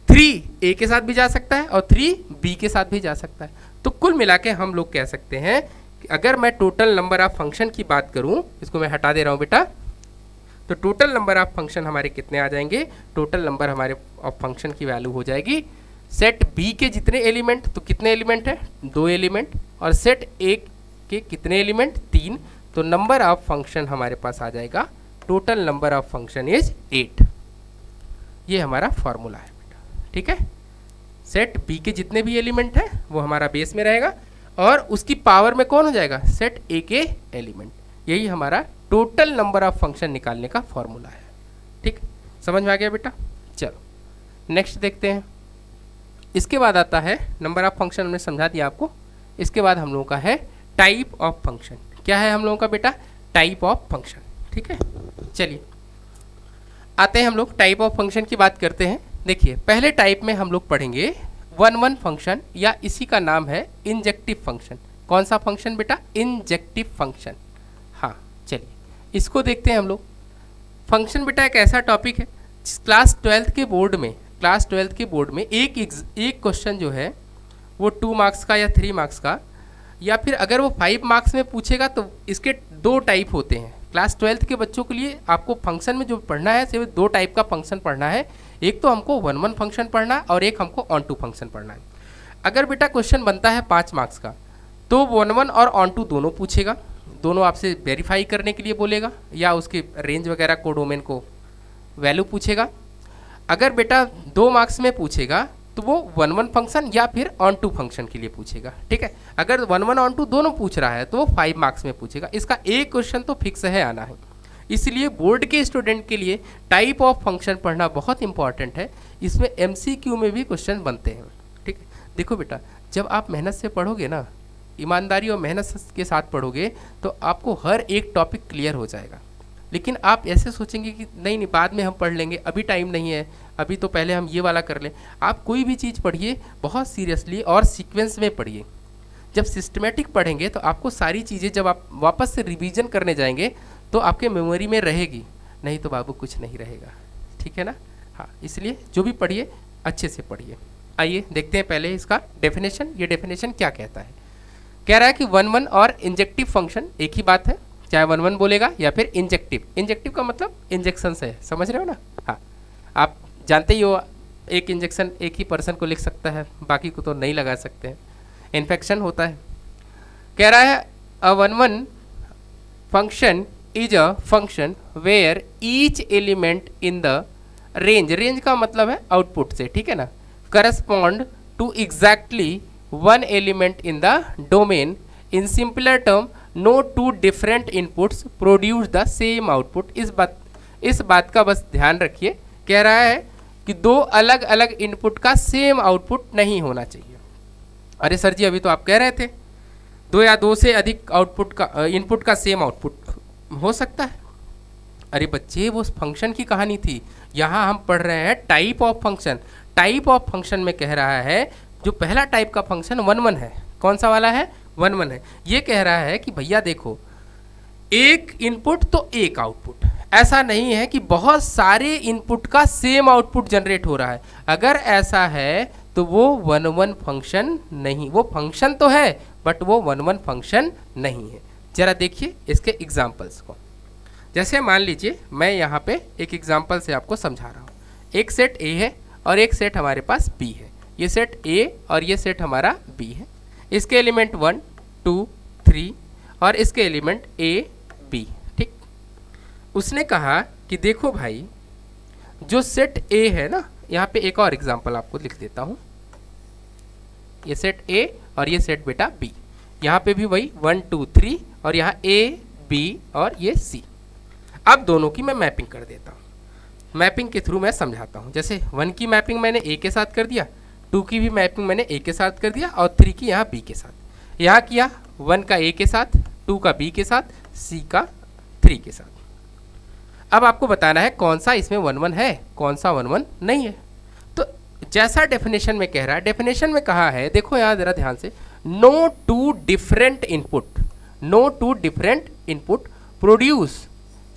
3 ए के साथ भी जा सकता है और 3 बी के साथ भी जा सकता है। तो कुल मिला के हम लोग कह सकते हैं कि अगर मैं टोटल नंबर ऑफ फंक्शन की बात करूं, इसको मैं हटा दे रहा हूं बेटा, तो टोटल नंबर ऑफ फंक्शन हमारे कितने आ जाएंगे, टोटल नंबर हमारे ऑफ फंक्शन की वैल्यू हो जाएगी सेट बी के जितने एलिमेंट, तो कितने एलिमेंट है, 2 एलिमेंट, और सेट ए के कितने एलिमेंट, 3, तो नंबर ऑफ फंक्शन हमारे पास आ जाएगा, total number of function is 8। ये हमारा फॉर्मूला है बेटा, ठीक है। सेट बी के जितने भी एलिमेंट हैं वो हमारा बेस में रहेगा और उसकी पावर में कौन हो जाएगा, सेट ए के एलिमेंट। यही हमारा टोटल नंबर ऑफ फंक्शन निकालने का फॉर्मूला है, ठीक, समझ में आ गया बेटा। चलो नेक्स्ट देखते हैं। इसके बाद आता है नंबर ऑफ फंक्शन, हमने समझा दिया आपको। इसके बाद हम लोगों का है टाइप ऑफ फंक्शन। क्या है हम लोगों का बेटा, टाइप ऑफ फंक्शन, ठीक है। चलिए आते हैं हम लोग टाइप ऑफ फंक्शन की बात करते हैं। देखिए पहले टाइप में हम लोग पढ़ेंगे 1-1 फंक्शन, या इसी का नाम है इंजेक्टिव फंक्शन। कौन सा फंक्शन बेटा, इंजेक्टिव फंक्शन। हाँ चलिए इसको देखते हैं हम लोग। फंक्शन बेटा एक ऐसा टॉपिक है क्लास 12th के बोर्ड में एक क्वेश्चन जो है वो 2 मार्क्स का या 3 मार्क्स का, या फिर अगर वो 5 मार्क्स में पूछेगा तो इसके 2 टाइप होते हैं। क्लास 12th के बच्चों के लिए आपको फंक्शन में जो पढ़ना है सिर्फ 2 टाइप का फंक्शन पढ़ना है। एक तो हमको 1-1 फंक्शन पढ़ना है और एक हमको ऑन टू फंक्शन पढ़ना है। अगर बेटा क्वेश्चन बनता है 5 मार्क्स का तो 1-1 और ऑन टू दोनों पूछेगा, दोनों आपसे वेरीफाई करने के लिए बोलेगा या उसके रेंज वगैरह को डोमेन को वैल्यू पूछेगा। अगर बेटा 2 मार्क्स में पूछेगा तो वो 1-1 फंक्शन या फिर ऑन टू फंक्शन के लिए पूछेगा, ठीक है। अगर 1-1 ऑन टू दोनों पूछ रहा है तो वो 5 मार्क्स में पूछेगा। इसका एक क्वेश्चन तो फिक्स है आना है, इसलिए बोर्ड के स्टूडेंट के लिए टाइप ऑफ फंक्शन पढ़ना बहुत इंपॉर्टेंट है। इसमें MCQ में भी क्वेश्चन बनते हैं, ठीक है। देखो बेटा जब आप मेहनत से पढ़ोगे ना, ईमानदारी और मेहनत के साथ पढ़ोगे तो आपको हर एक टॉपिक क्लियर हो जाएगा। लेकिन आप ऐसे सोचेंगे कि नहीं बाद में हम पढ़ लेंगे, अभी टाइम नहीं है, अभी तो पहले हम ये वाला कर लें। आप कोई भी चीज़ पढ़िए बहुत सीरियसली और सीक्वेंस में पढ़िए। जब सिस्टमेटिक पढ़ेंगे तो आपको सारी चीज़ें जब आप वापस से रिवीजन करने जाएंगे तो आपके मेमोरी में रहेगी, नहीं तो बाबू कुछ नहीं रहेगा, ठीक है ना। हाँ इसलिए जो भी पढ़िए अच्छे से पढ़िए। आइए देखते हैं पहले इसका डेफिनेशन। ये डेफिनेशन क्या कहता है, कह रहा है कि 1-1 और इंजेक्टिव फंक्शन एक ही बात है, चाहे 1-1 बोलेगा या फिर इंजेक्टिव। इंजेक्टिव का मतलब इंजेक्शन से है, समझ रहे हो ना। हाँ आप जानते ही हो एक इंजेक्शन एक ही पर्सन को लिख सकता है, बाकी को तो नहीं लगा सकते हैं, इन्फेक्शन होता है। कह रहा है a 1-1 function is a function where each element in the range का मतलब है आउटपुट से, ठीक है ना, correspond to exactly 1 element in the domain. In simpler term no 2 different inputs produce the same output. इस बात का बस ध्यान रखिए, कह रहा है कि 2 अलग अलग इनपुट का सेम आउटपुट नहीं होना चाहिए। अरे सर जी अभी तो आप कह रहे थे 2 या 2 से अधिक आउटपुट का इनपुट का सेम आउटपुट हो सकता है। अरे बच्चे वो फंक्शन की कहानी थी, यहाँ हम पढ़ रहे हैं type of function. Type of function में कह रहा है जो पहला टाइप का फंक्शन 1-1 है, कौन सा वाला है, 1-1 है। ये कह रहा है कि भैया देखो एक इनपुट तो एक आउटपुट, ऐसा नहीं है कि बहुत सारे इनपुट का सेम आउटपुट जनरेट हो रहा है। अगर ऐसा है तो वो 1-1 फंक्शन नहीं, वो फंक्शन तो है बट वो 1-1 फंक्शन नहीं है। जरा देखिए इसके एग्जाम्पल्स को। जैसे मान लीजिए मैं यहाँ पे एक एग्जाम्पल से आपको समझा रहा हूँ। एक सेट A है और एक सेट हमारे पास B है। ये सेट A और ये सेट हमारा B है। इसके एलिमेंट 1, 2, 3 और इसके एलिमेंट A, B, ठीक। उसने कहा कि देखो भाई जो सेट A है ना, यहाँ पे एक और एग्जाम्पल आपको लिख देता हूँ। ये सेट A और ये सेट बेटा B, यहाँ पे भी वही 1, 2, 3 और यहाँ A, B और ये C। अब दोनों की मैं मैपिंग कर देता हूँ, मैपिंग के थ्रू मैं समझाता हूँ। जैसे 1 की मैपिंग मैंने A के साथ कर दिया, 2 की भी मैपिंग मैंने A के साथ कर दिया और 3 की यहाँ B के साथ। यहाँ किया 1 का a के साथ, 2 का b के साथ, c का 3 के साथ। अब आपको बताना है कौन सा इसमें 1 1 है, कौन सा 1 1 नहीं है। तो जैसा डेफिनेशन में कह रहा है, डेफिनेशन में कहा है, देखो यहाँ जरा ध्यान से, no two different input produce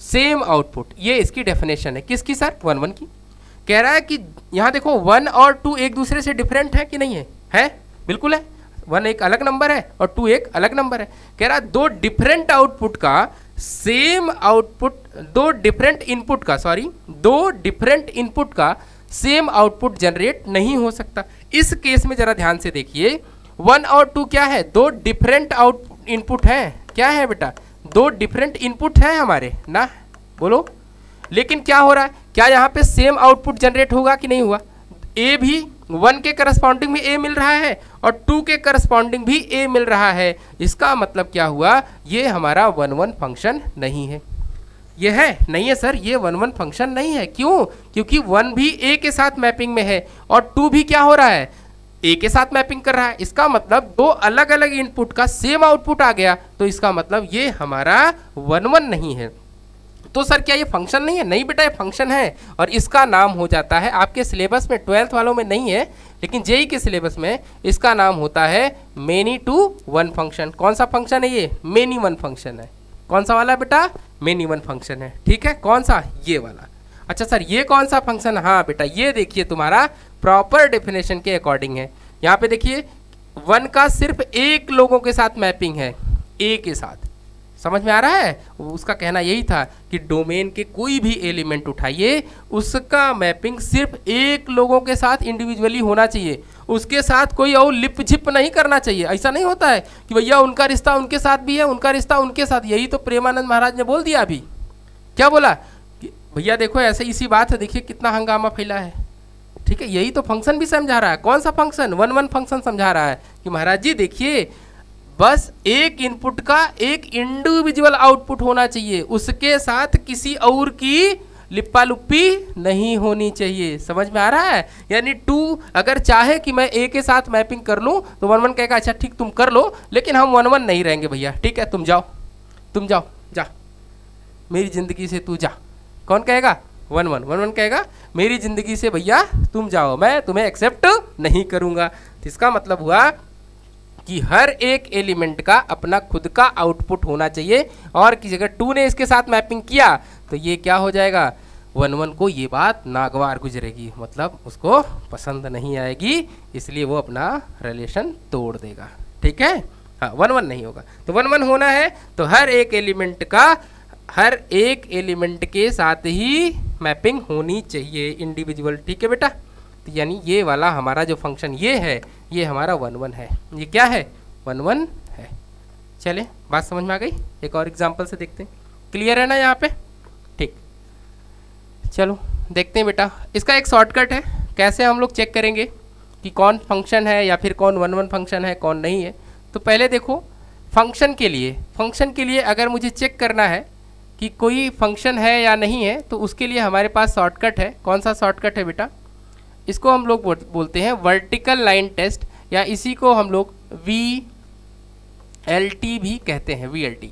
same output, ये इसकी डेफिनेशन है। किसकी सर? 1 1 की। कह रहा है कि यहाँ देखो 1 और 2 एक दूसरे से डिफरेंट है कि नहीं है? है, बिल्कुल है। 1 एक अलग नंबर है और 2 एक अलग नंबर है। कह रहा है दो डिफरेंट आउटपुट का सेम आउटपुट, दो डिफरेंट इनपुट का सेम आउटपुट जनरेट नहीं हो सकता। इस केस में जरा ध्यान से देखिए, 1 और 2 क्या है? दो डिफरेंट इनपुट है। क्या है बेटा? दो डिफरेंट इनपुट है हमारे ना, बोलो। लेकिन क्या हो रहा है, क्या यहाँ पे सेम आउटपुट जनरेट होगा कि नहीं हुआ? ए भी 1 के करस्पॉन्डिंग में ए मिल रहा है और 2 के करस्पॉन्डिंग भी ए मिल रहा है। इसका मतलब क्या हुआ? ये हमारा 1 1 फंक्शन नहीं है। ये है नहीं है सर, ये 1 1 फंक्शन नहीं है। क्यों? क्योंकि 1 भी ए के साथ मैपिंग में है और 2 भी क्या हो रहा है? ए के साथ मैपिंग कर रहा है। इसका मतलब दो अलग अलग इनपुट का सेम आउटपुट आ गया, तो इसका मतलब ये हमारा 1 1 नहीं है। तो सर क्या ये फंक्शन नहीं है? नहीं बेटा, ये फंक्शन है और इसका नाम हो जाता है, आपके सिलेबस में 12th वालों में नहीं है लेकिन जेई के सिलेबस में इसका नाम होता है मेनी टू वन फंक्शन। कौन सा फंक्शन है ये? मेनी वन फंक्शन है। कौन सा वाला बेटा? मेनी वन फंक्शन है। ठीक है, कौन सा? ये वाला। अच्छा सर ये कौन सा फंक्शन? हाँ बेटा, ये देखिए तुम्हारा प्रॉपर डेफिनेशन के अकॉर्डिंग है। यहाँ पे देखिए 1 का सिर्फ एक लोगों के साथ मैपिंग है, ए के साथ। समझ में आ रहा है? उसका कहना यही था कि डोमेन के कोई भी एलिमेंट उठाइए, उसका मैपिंग सिर्फ एक लोगों के साथ इंडिविजुअली होना चाहिए, उसके साथ कोई और लिप झिप नहीं करना चाहिए। ऐसा नहीं होता है कि भैया उनका रिश्ता उनके साथ भी है, उनका रिश्ता उनके साथ। यही तो प्रेमानंद महाराज ने बोल दिया अभी। क्या बोला? भैया देखो ऐसे इसी बात है, देखिए कितना हंगामा फैला है। ठीक है, यही तो फंक्शन भी समझा रहा है। कौन सा फंक्शन? 1 1 फंक्शन समझा रहा है कि महाराज जी देखिए, बस एक इनपुट का एक इंडिविजुअल आउटपुट होना चाहिए, उसके साथ किसी और की लिप्पा लुप्पी नहीं होनी चाहिए। समझ में आ रहा है? यानी 2 अगर चाहे कि मैं ए के साथ मैपिंग कर लूं तो 1 1 कहेगा अच्छा ठीक तुम कर लो, लेकिन हम 1 1 नहीं रहेंगे भैया। ठीक है, तुम जाओ जा, मेरी जिंदगी से तू जा। कौन कहेगा? 1 1 कहेगा मेरी जिंदगी से भैया तुम जाओ, मैं तुम्हें एक्सेप्ट नहीं करूंगा। तो इसका मतलब हुआ कि हर एक एलिमेंट का अपना खुद का आउटपुट होना चाहिए, और किसी अगर 2 ने इसके साथ मैपिंग किया तो ये क्या हो जाएगा? 1 1 को ये बात नागवार गुजरेगी, मतलब उसको पसंद नहीं आएगी, इसलिए वो अपना रिलेशन तोड़ देगा। ठीक है, हाँ 1 1 नहीं होगा। तो 1 1 होना है तो हर एक एलिमेंट के साथ ही मैपिंग होनी चाहिए, इंडिविजुअल। ठीक है बेटा, तो यानी ये वाला हमारा जो फंक्शन ये है, ये हमारा 1 1 है। ये क्या है? 1 1 है। चले, बात समझ में आ गई? एक और एग्जांपल से देखते हैं। क्लियर है ना यहाँ पे? ठीक, चलो देखते हैं बेटा। इसका एक शॉर्टकट है, कैसे हम लोग चेक करेंगे कि कौन फंक्शन है या फिर कौन 1 1 फंक्शन है, कौन नहीं है। तो पहले देखो फंक्शन के लिए अगर मुझे चेक करना है कि कोई फंक्शन है या नहीं है, तो उसके लिए हमारे पास शॉर्टकट है। कौन सा शॉर्टकट है बेटा? इसको हम लोग बोलते हैं वर्टिकल लाइन टेस्ट, या इसी को हम लोग VLT भी कहते हैं, VLT।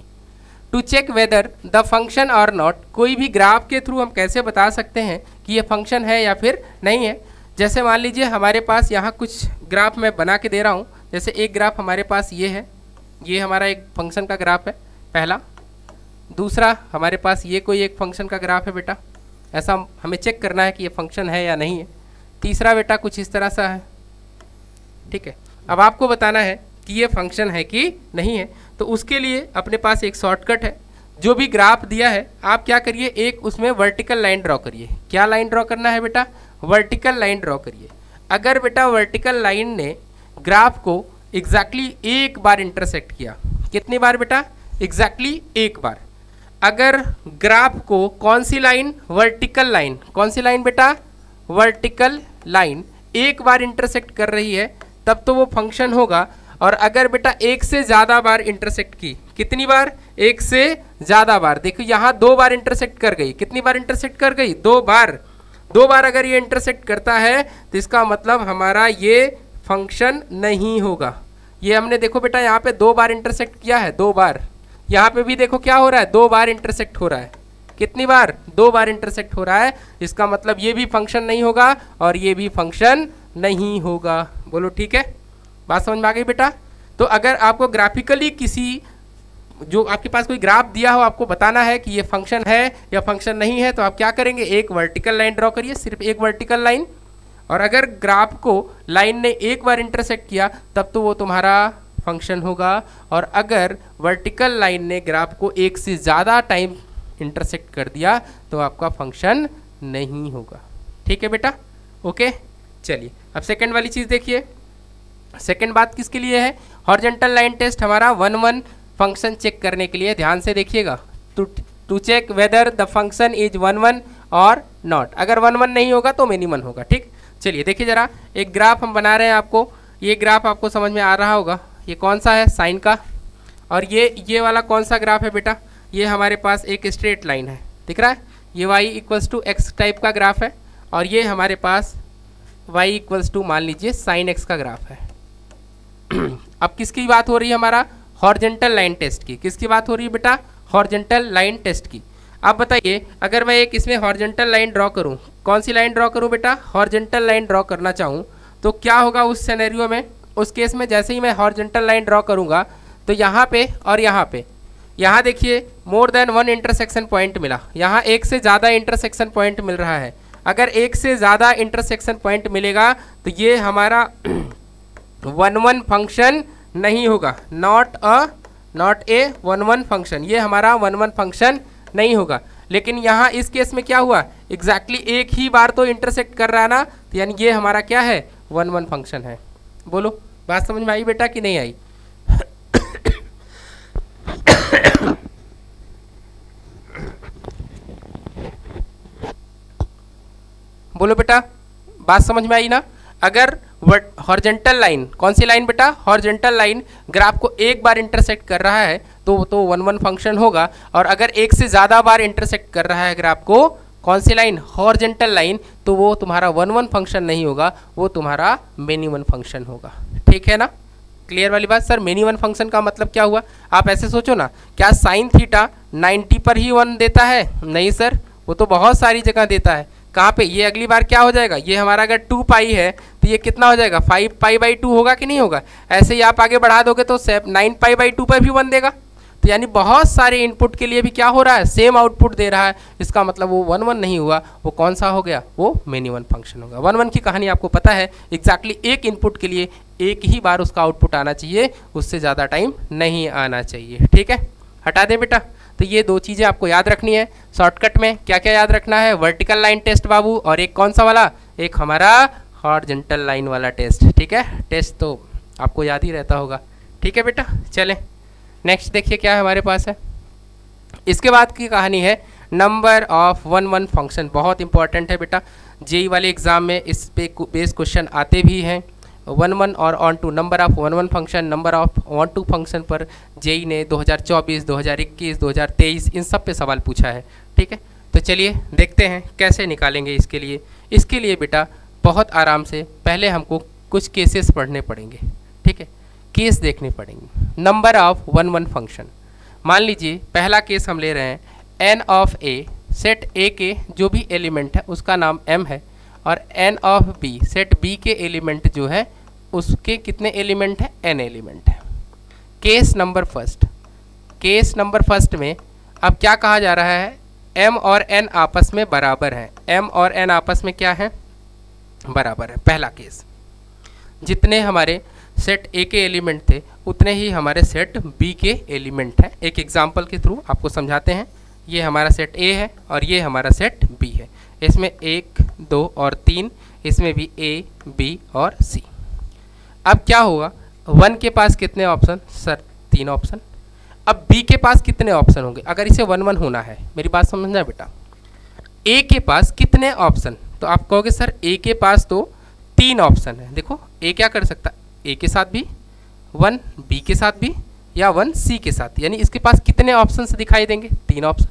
To check whether the function और नॉट, कोई भी ग्राफ के थ्रू हम कैसे बता सकते हैं कि ये फंक्शन है या फिर नहीं है। जैसे मान लीजिए हमारे पास यहाँ कुछ ग्राफ मैं बना के दे रहा हूँ। जैसे एक ग्राफ हमारे पास ये है, ये हमारा एक फंक्शन का ग्राफ है पहला। दूसरा हमारे पास ये कोई एक फंक्शन का ग्राफ है बेटा, ऐसा हमें चेक करना है कि ये फंक्शन है या नहीं है। तीसरा बेटा कुछ इस तरह सा है। ठीक है, अब आपको बताना है कि ये फंक्शन है कि नहीं है। तो उसके लिए अपने पास एक शॉर्टकट है। जो भी ग्राफ दिया है आप क्या करिए, एक उसमें वर्टिकल लाइन ड्रॉ करिए। क्या लाइन ड्रॉ करना है बेटा? वर्टिकल लाइन ड्रॉ करिए। अगर बेटा वर्टिकल लाइन ने ग्राफ को एग्जैक्टली एक बार इंटरसेक्ट किया, कितनी बार बेटा? एग्जैक्टली एक बार। अगर ग्राफ को कौन सी लाइन? Vertical line. कौन सी लाइन बेटा? वर्टिकल लाइन एक बार इंटरसेक्ट कर रही है, तब तो वो फंक्शन होगा। और अगर बेटा एक से ज़्यादा बार इंटरसेक्ट की, कितनी बार? एक से ज़्यादा बार। देखो यहाँ 2 बार इंटरसेक्ट कर गई। कितनी बार इंटरसेक्ट कर गई? 2 बार। 2 बार अगर ये इंटरसेक्ट करता है तो इसका मतलब हमारा ये फंक्शन नहीं होगा। ये हमने देखो बेटा यहाँ पे 2 बार इंटरसेक्ट किया है, 2 बार। यहाँ पे भी देखो क्या हो रहा है, 2 बार इंटरसेक्ट हो रहा है। कितनी बार? 2 बार इंटरसेक्ट हो रहा है। इसका मतलब ये भी फंक्शन नहीं होगा और ये भी फंक्शन नहीं होगा। बोलो ठीक है, बात समझ में आ गई बेटा? तो अगर आपको ग्राफिकली किसी, जो आपके पास कोई ग्राफ दिया हो, आपको बताना है कि ये फंक्शन है या फंक्शन नहीं है, तो आप क्या करेंगे, एक वर्टिकल लाइन ड्रॉ करिए, सिर्फ एक वर्टिकल लाइन। और अगर ग्राफ को लाइन ने एक बार इंटरसेक्ट किया तब तो वो तुम्हारा फंक्शन होगा। और अगर वर्टिकल लाइन ने ग्राफ को एक से ज़्यादा टाइम इंटरसेक्ट कर दिया तो आपका फंक्शन नहीं होगा। ठीक है बेटा? ओके, चलिए अब सेकंड वाली चीज़ देखिए। सेकंड बात किसके लिए है? हॉरिजॉन्टल लाइन टेस्ट हमारा 1 फंक्शन चेक करने के लिए। ध्यान से देखिएगा, to check whether the function is 1 और नॉट। अगर 1 नहीं होगा तो मिनिमम होगा। ठीक, चलिए देखिए जरा, एक ग्राफ हम बना रहे हैं आपको। ये ग्राफ आपको समझ में आ रहा होगा, ये कौन सा है? साइन का। और ये वाला कौन सा ग्राफ है बेटा? ये हमारे पास एक स्ट्रेट लाइन है, दिख रहा है? ये y = x टाइप का ग्राफ है और ये हमारे पास y = मान लीजिए sin x का ग्राफ है। अब किसकी बात हो रही है? हमारा हॉरिजॉन्टल लाइन टेस्ट की। किसकी बात हो रही है बेटा? हॉरिजॉन्टल लाइन टेस्ट की। आप बताइए, अगर मैं एक इसमें हॉरिजॉन्टल लाइन ड्रॉ करूं, कौन सी लाइन ड्रॉ करूं बेटा? हॉरिजॉन्टल लाइन ड्रॉ करना चाहूं तो क्या होगा उस सिनेरियो में? उस केस में जैसे ही मैं हॉरिजॉन्टल लाइन ड्रॉ करूंगा तो यहाँ पे और यहाँ पे, यहाँ देखिए मोर देन 1 इंटरसेक्शन पॉइंट मिला। यहाँ एक से ज़्यादा इंटरसेक्शन पॉइंट मिल रहा है। अगर एक से ज़्यादा इंटरसेक्शन पॉइंट मिलेगा तो ये हमारा 1 फंक्शन नहीं होगा। नॉट ए 1 फंक्शन, ये हमारा 1 फंक्शन नहीं होगा। लेकिन यहाँ इस केस में क्या हुआ? एग्जैक्टली एक ही बार तो इंटरसेक्ट कर रहा है ना, तो यानी ये हमारा क्या है? 1 फंक्शन है। बोलो, बात समझ में आई बेटा कि नहीं आई? बोलो बेटा, बात समझ में आई ना? अगर हॉरिजॉन्टल लाइन, कौन सी लाइन बेटा? हॉरिजॉन्टल लाइन ग्राफ को एक बार इंटरसेक्ट कर रहा है तो 1 फंक्शन होगा। और अगर एक से ज़्यादा बार इंटरसेक्ट कर रहा है ग्राफ को, कौन सी लाइन? हॉरिजॉन्टल लाइन, तो वो तुम्हारा 1 फंक्शन नहीं होगा, वो तुम्हारा मिनिमम फंक्शन होगा। ठीक है ना? क्लियर वाली बात? सर मिनिमम फंक्शन का मतलब क्या हुआ? आप ऐसे सोचो ना, क्या साइन थीटा 90 पर ही 1 देता है? नहीं सर, वो तो बहुत सारी जगह देता है। कहाँ पे? ये अगली बार क्या हो जाएगा? ये हमारा अगर 2 पाई है तो ये कितना हो जाएगा? 5 पाई/2 होगा कि नहीं होगा? ऐसे ही आप आगे बढ़ा दोगे तो 9 पाई/2 पर भी 1 देगा। तो यानी बहुत सारे इनपुट के लिए भी क्या हो रहा है? सेम आउटपुट दे रहा है। इसका मतलब वो 1 नहीं हुआ, वो कौन सा हो गया? वो मिनिमम फंक्शन होगा। 1 की कहानी आपको पता है, एग्जैक्टली एक इनपुट के लिए एक ही बार उसका आउटपुट आना चाहिए, उससे ज़्यादा टाइम नहीं आना चाहिए। ठीक है, हटा दें बेटा। तो ये 2 चीज़ें आपको याद रखनी है शॉर्टकट में। क्या क्या याद रखना है? वर्टिकल लाइन टेस्ट बाबू, और एक कौन सा वाला? एक हमारा हॉरिजॉन्टल लाइन वाला टेस्ट। ठीक है, टेस्ट तो आपको याद ही रहता होगा। ठीक है बेटा, चलें नेक्स्ट देखिए क्या हमारे पास है। इसके बाद की कहानी है नंबर ऑफ 1 फंक्शन। बहुत इंपॉर्टेंट है बेटा, जेई वाले एग्जाम में इस पे बेस क्वेश्चन आते भी हैं। 1 और onto number of 1 function, number of 1 function पर जेई ने 2024, 2021, 2023 इन सब पे सवाल पूछा है। ठीक है, तो चलिए देखते हैं कैसे निकालेंगे इसके लिए। इसके लिए बेटा बहुत आराम से पहले हमको कुछ केसेस पढ़ने पड़ेंगे। ठीक है, केस देखने पड़ेंगे। नंबर ऑफ 1 फंक्शन, मान लीजिए पहला केस हम ले रहे हैं n of A, set A के जो भी एलिमेंट है उसका नाम एम है, और n of B, set B के एलिमेंट जो है उसके कितने एलिमेंट है? एन एलिमेंट है। Case number first, case number first में अब क्या कहा जा रहा है? एम और एन आपस में बराबर है। एम और एन आपस में क्या है? बराबर है। पहला केस, जितने हमारे सेट ए के एलिमेंट थे उतने ही हमारे सेट बी के एलिमेंट हैं। एक एग्जांपल के थ्रू आपको समझाते हैं। ये हमारा सेट ए है और ये हमारा सेट बी है। इसमें 1, 2 और 3, इसमें भी ए, बी और सी। अब क्या होगा? 1 के पास कितने ऑप्शन? Sir 3 option. अब बी के पास कितने ऑप्शन होंगे? अगर इसे 1 होना है, मेरी बात समझना बेटा, ए के पास कितने ऑप्शन? तो आप कहोगे सर ए के पास तो 3 ऑप्शन है। देखो ए क्या कर सकता है? ए के साथ भी 1, बी के साथ भी, या 1 सी के साथ। यानी इसके पास कितने ऑप्शन दिखाई देंगे? 3 ऑप्शन।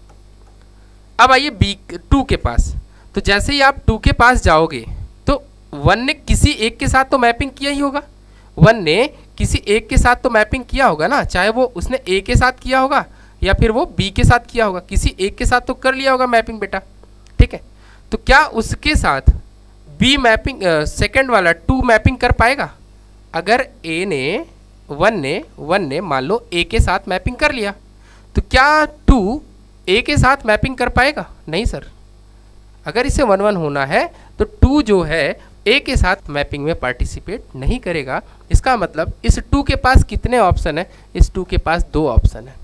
अब आइए बी 2 के पास। तो जैसे ही आप 2 के पास जाओगे तो 1 ने किसी एक के साथ तो मैपिंग किया ही होगा। 1 ने किसी एक के साथ तो मैपिंग किया होगा ना, चाहे वो उसने ए के साथ किया होगा या फिर वो बी के साथ किया होगा, किसी एक के साथ तो कर लिया होगा मैपिंग बेटा, ठीक है। तो क्या उसके साथ बी मैपिंग सेकंड वाला 2 मैपिंग कर पाएगा? अगर ए ने वन ने मान लो ए के साथ मैपिंग कर लिया, तो क्या 2 ए के साथ मैपिंग कर पाएगा? नहीं सर। अगर इसे 1 1 होना है तो 2 जो है ए के साथ मैपिंग में पार्टिसिपेट नहीं करेगा। इसका मतलब इस 2 के पास कितने ऑप्शन है? इस 2 के पास 2 ऑप्शन है,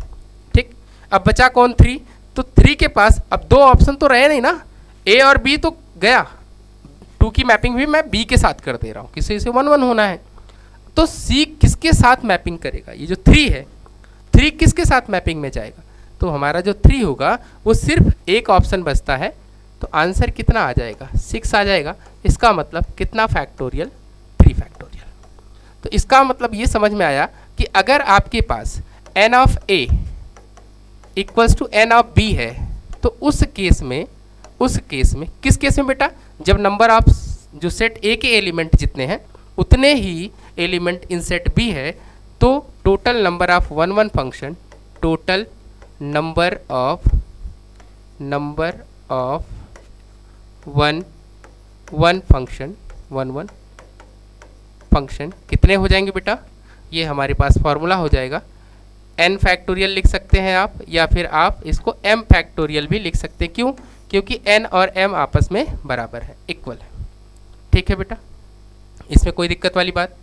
ठीक। अब बचा कौन? 3। तो 3 के पास अब 2 ऑप्शन तो रहे नहीं ना, ए और बी तो गया, 2 की मैपिंग भी मैं बी के साथ कर दे रहा हूँ, किसी से 1 1 होना है। तो सी किसके साथ मैपिंग करेगा? ये जो 3 है, 3 किसके साथ मैपिंग में जाएगा? तो हमारा जो 3 होगा वो सिर्फ एक ऑप्शन बचता है, तो आंसर कितना आ जाएगा? 6 आ जाएगा। इसका मतलब कितना फैक्टोरियल? 3 फैक्टोरियल। तो इसका मतलब ये समझ में आया कि अगर आपके पास n of a equals to n of b है, तो उस केस में किस केस में बेटा? जब नंबर ऑफ जो सेट a के एलिमेंट जितने हैं उतने ही एलिमेंट इन सेट b है, तो total number of 1 1 function, total number of 1 1 function कितने हो जाएंगे बेटा? ये हमारे पास फॉर्मूला हो जाएगा, n फैक्टोरियल लिख सकते हैं आप, या फिर आप इसको m फैक्टोरियल भी लिख सकते हैं। क्यों? क्योंकि n और m आपस में बराबर है, इक्वल है, ठीक है बेटा। इसमें कोई दिक्कत वाली बात?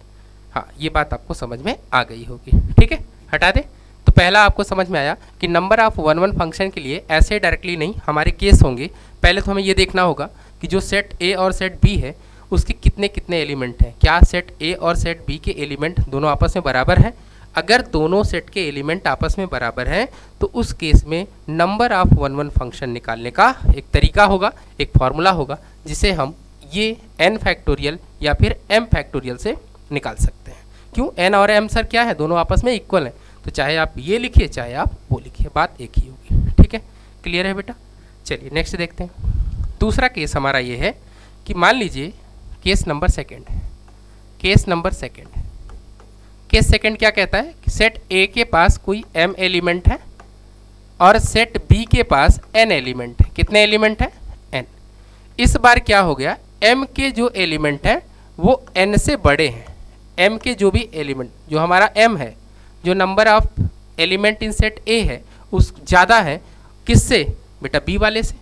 हाँ, ये बात आपको समझ में आ गई होगी, ठीक है। हटा दे। तो पहला आपको समझ में आया कि नंबर ऑफ 1 1 फंक्शन के लिए ऐसे डायरेक्टली नहीं, हमारे केस होंगे। पहले तो हमें ये देखना होगा कि जो सेट ए और सेट बी है उसके कितने कितने एलिमेंट हैं। क्या सेट ए और सेट बी के एलिमेंट दोनों आपस में बराबर हैं? अगर दोनों सेट के एलिमेंट आपस में बराबर हैं तो उस केस में नंबर ऑफ 1 1 फंक्शन निकालने का एक तरीका होगा, एक फॉर्मूला होगा, जिसे हम ये n फैक्टोरियल या फिर m फैक्टोरियल से निकाल सकते हैं। क्यों? n और m सर क्या है? दोनों आपस में इक्वल हैं, तो चाहे आप ये लिखिए चाहे आप वो लिखिए, बात एक ही होगी, ठीक है। क्लियर है बेटा? चलिए नेक्स्ट देखते हैं। दूसरा केस हमारा ये है कि मान लीजिए केस नंबर सेकंड क्या कहता है कि सेट A के पास कोई m एलिमेंट है और सेट B के पास n एलिमेंट है। कितने एलिमेंट है? n। इस बार क्या हो गया? m के जो एलिमेंट है वो n से बड़े हैं। m के जो भी एलिमेंट, जो हमारा m है, जो number of element in set A है, उस ज़्यादा है किससे? बेटा B वाले से।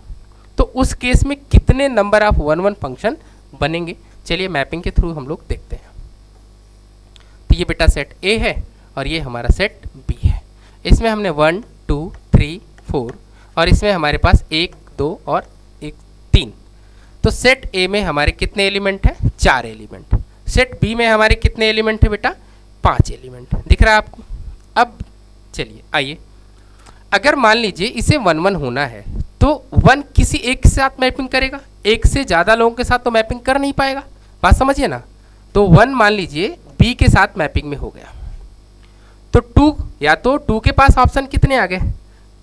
तो उस केस में कितने नंबर ऑफ 1 1 फंक्शन बनेंगे? चलिए मैपिंग के थ्रू हम लोग देखते हैं। तो ये बेटा सेट A है और ये हमारा सेट B है। इसमें हमने 1 2 3 4 और इसमें हमारे पास 1 2 और 3। तो सेट A में हमारे कितने एलिमेंट हैं? 4 एलिमेंट। सेट B में हमारे कितने एलिमेंट है बेटा? 5 एलिमेंट। दिख रहा है आपको? अब चलिए आइए, अगर मान लीजिए इसे 1 1 होना है तो 1 किसी एक के साथ मैपिंग करेगा, एक से ज़्यादा लोगों के साथ तो मैपिंग कर नहीं पाएगा, बात समझिए ना। तो 1 मान लीजिए B के साथ मैपिंग में हो गया, तो 2 या तो 2 के पास ऑप्शन कितने आ गए?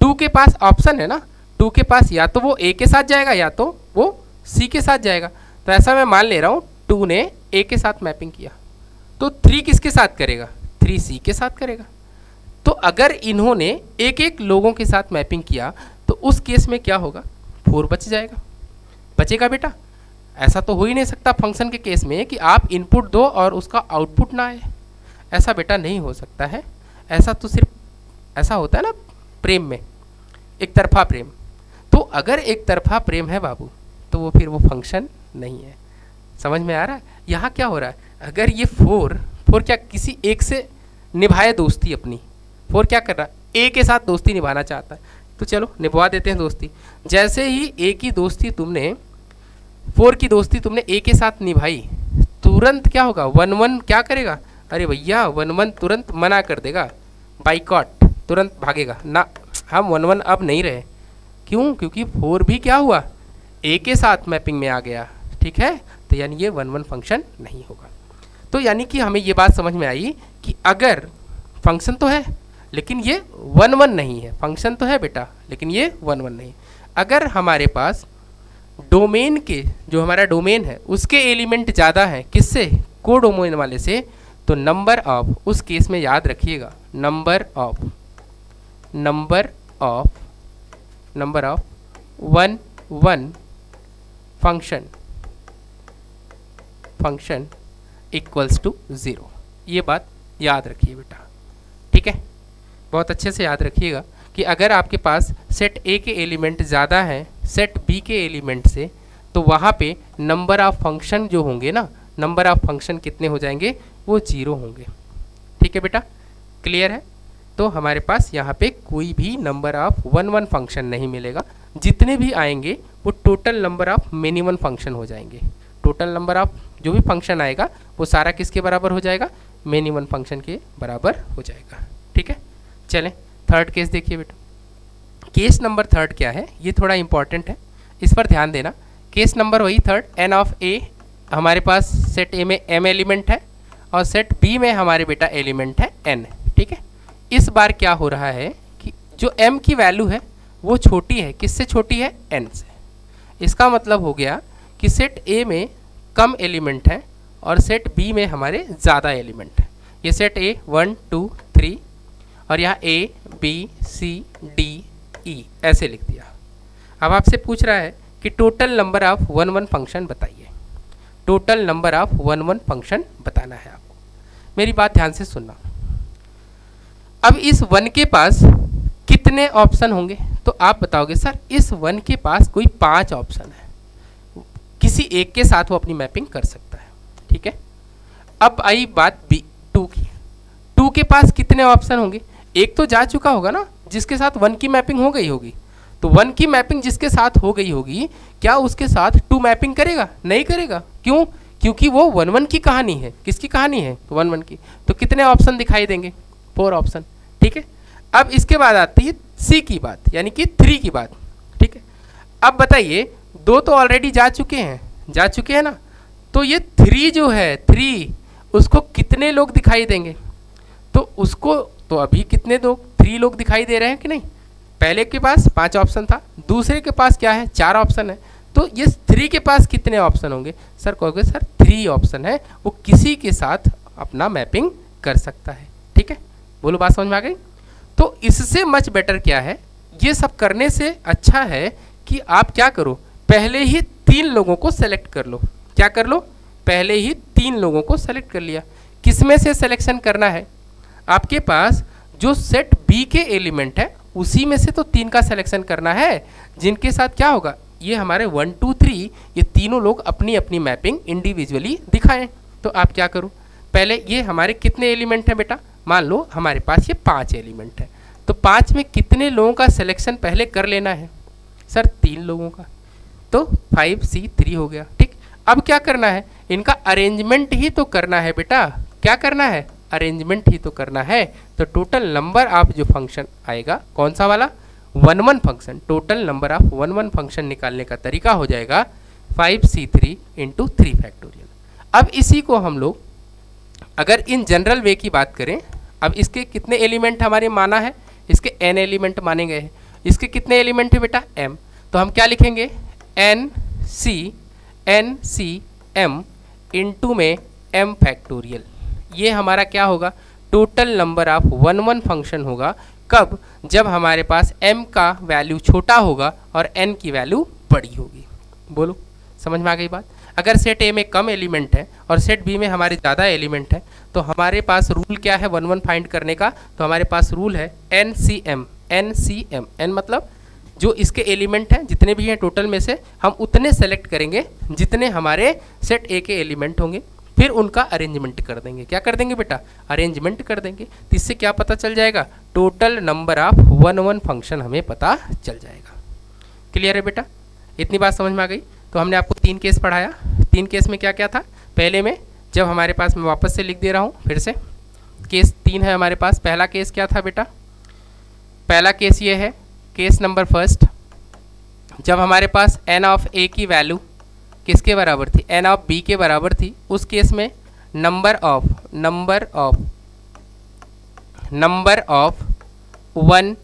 2 के पास ऑप्शन है ना, 2 के पास या तो वो A के साथ जाएगा या तो वो C के साथ जाएगा। तो ऐसा मैं मान ले रहा हूँ 2 ने A के साथ मैपिंग किया, तो 3 किसके साथ करेगा? 3 C के साथ करेगा। तो अगर इन्होंने एक एक लोगों के साथ मैपिंग किया तो उस केस में क्या होगा? 4 बच जाएगा, बचेगा बेटा। ऐसा तो हो ही नहीं सकता फंक्शन के केस में कि आप इनपुट दो और उसका आउटपुट ना आए, ऐसा बेटा नहीं हो सकता है। ऐसा तो सिर्फ ऐसा होता है ना प्रेम में, एक तरफा प्रेम। तो अगर एक तरफा प्रेम है बाबू तो वो फिर वो फंक्शन नहीं है। समझ में आ रहा है? यहाँ क्या हो रहा है? अगर ये 4 क्या किसी एक से निभाए दोस्ती अपनी, 4 क्या कर रहा है? A के साथ दोस्ती निभाना चाहता है, तो चलो निभा देते हैं दोस्ती। जैसे ही A की दोस्ती तुमने 4 की दोस्ती तुमने A के साथ निभाई, तुरंत क्या होगा? 1 1 क्या करेगा? अरे भैया 1 1 तुरंत मना कर देगा, बाइकॉट, तुरंत भागेगा ना, हम 1 1 अब नहीं रहे। क्यों? क्योंकि 4 भी क्या हुआ? A के साथ मैपिंग में आ गया, ठीक है। तो यानी ये 1 1 फंक्शन नहीं होगा। तो यानी कि हमें ये बात समझ में आई कि अगर फंक्शन तो है लेकिन ये 1 1 नहीं है, फंक्शन तो है बेटा लेकिन ये 1 1 नहीं। अगर हमारे पास डोमेन के, जो हमारा डोमेन है उसके एलिमेंट ज़्यादा हैं, किससे? कोडोमेन वाले से, तो नंबर ऑफ, उस केस में याद रखिएगा number of one function equals to 0। ये बात याद रखिए बेटा, ठीक है। बहुत अच्छे से याद रखिएगा कि अगर आपके पास सेट ए के एलिमेंट ज़्यादा हैं सेट बी के एलिमेंट से, तो वहाँ पे नंबर ऑफ फंक्शन जो होंगे ना, नंबर ऑफ फंक्शन कितने हो जाएंगे, वो 0 होंगे। ठीक है बेटा, क्लियर है। तो हमारे पास यहाँ पे कोई भी नंबर ऑफ वन फंक्शन नहीं मिलेगा, जितने भी आएंगे वो total number of minimum function हो जाएंगे। टोटल नंबर ऑफ जो भी फंक्शन आएगा वो सारा किसके बराबर हो जाएगा, मिनिमम फंक्शन के बराबर हो जाएगा। ठीक है, चलें थर्ड केस देखिए बेटा। केस नंबर थर्ड क्या है, ये थोड़ा इंपॉर्टेंट है, इस पर ध्यान देना। केस नंबर वही थर्ड, एन ऑफ ए, हमारे पास सेट ए में m एलिमेंट है और सेट बी में हमारे बेटा एलिमेंट है n। ठीक है, इस बार क्या हो रहा है कि जो m की वैल्यू है वो छोटी है, किससे छोटी है, n से। इसका मतलब हो गया कि सेट a में कम एलिमेंट है और सेट b में हमारे ज़्यादा एलिमेंट है। ये सेट a 1 2 3 और यहाँ a b c d e ऐसे लिख दिया। अब आपसे पूछ रहा है कि total number of one function बताइए। Total number of one function बताना है आपको। मेरी बात ध्यान से सुनना। अब इस वन के पास कितने ऑप्शन होंगे, तो आप बताओगे सर इस वन के पास कोई 5 ऑप्शन है, किसी एक के साथ वो अपनी मैपिंग कर सकता है। ठीक है, अब आई बात बी 2 की। 2 के पास कितने ऑप्शन होंगे, एक तो जा चुका होगा ना जिसके साथ 1 की मैपिंग हो गई होगी। तो 1 की मैपिंग जिसके साथ हो गई होगी, क्या उसके साथ 2 मैपिंग करेगा, नहीं करेगा। क्यों, क्योंकि वो 1 1 की कहानी है। किसकी कहानी है, 1 1 की। तो कितने ऑप्शन दिखाई देंगे, 4 ऑप्शन। ठीक है, अब इसके बाद आती है सी की बात, यानी कि 3 की बात। ठीक है, अब बताइए 2 तो ऑलरेडी जा चुके हैं ना, तो ये 3 जो है 3, उसको कितने लोग दिखाई देंगे, तो उसको तो अभी कितने लोग, 3 लोग दिखाई दे रहे हैं कि नहीं। पहले के पास 5 ऑप्शन था, दूसरे के पास क्या है, 4 ऑप्शन है। तो ये 3 के पास कितने ऑप्शन होंगे, सर कहोगे सर 3 ऑप्शन है, वो किसी के साथ अपना मैपिंग कर सकता है। ठीक है, बोलो बात समझ में आ गई। तो इससे मच बेटर क्या है, ये सब करने से अच्छा है कि आप क्या करो, पहले ही 3 लोगों को सेलेक्ट कर लो। क्या कर लो, पहले ही 3 लोगों को सेलेक्ट कर लिया। किस में से सिलेक्शन करना है, आपके पास जो सेट बी के एलिमेंट है उसी में से तो 3 का सिलेक्शन करना है, जिनके साथ क्या होगा, ये हमारे 1 2 3 ये तीनों लोग अपनी अपनी मैपिंग इंडिविजुअली दिखाएं। तो आप क्या करो, पहले ये हमारे कितने एलिमेंट हैं बेटा, मान लो हमारे पास ये 5 एलिमेंट है, तो 5 में कितने लोगों का सिलेक्शन पहले कर लेना है, सर 3 लोगों का। तो 5C3 हो गया। ठीक, अब क्या करना है, इनका अरेंजमेंट ही तो करना है बेटा। क्या करना है, अरेंजमेंट ही तो करना है। तो टोटल नंबर ऑफ जो फंक्शन आएगा, कौन सा वाला, 1 1 function. Total number of 1 1 function निकालने का तरीका हो जाएगा 5C3 × 3 फैक्टोरियल। अब इसी को हम लोग अगर इन जनरल वे की बात करें, अब इसके कितने एलिमेंट हमारे माना है, इसके n एलिमेंट माने गए हैं। इसके कितने एलिमेंट है बेटा, m। तो हम क्या लिखेंगे, NCM इंटू में m फैक्टोरियल। ये हमारा क्या होगा, टोटल नंबर ऑफ 1 1 फंक्शन होगा। कब, जब हमारे पास m का वैल्यू छोटा होगा और n की वैल्यू बड़ी होगी। बोलो समझ में आ गई बात। अगर सेट a में कम एलिमेंट है और सेट b में हमारे ज़्यादा एलिमेंट है, तो हमारे पास रूल क्या है 1 1 फाइंड करने का, तो हमारे पास रूल है NCM। n मतलब जो इसके एलिमेंट हैं जितने भी हैं टोटल में से हम उतने सेलेक्ट करेंगे जितने हमारे सेट a के एलिमेंट होंगे, फिर उनका अरेंजमेंट कर देंगे। क्या कर देंगे बेटा, अरेंजमेंट कर देंगे। तो इससे क्या पता चल जाएगा, टोटल नंबर ऑफ 1 1 फंक्शन हमें पता चल जाएगा। क्लियर है बेटा, इतनी बात समझ में आ गई। तो हमने आपको 3 केस पढ़ाया। 3 केस में क्या क्या था, पहले में जब हमारे पास, मैं वापस से लिख दे रहा हूँ फिर से, केस 3 है हमारे पास। पहला केस क्या था बेटा, पहला केस ये है, केस नंबर फर्स्ट, जब हमारे पास n ऑफ a की वैल्यू किसके बराबर थी, n ऑफ b के बराबर थी। उस केस में नंबर ऑफ 1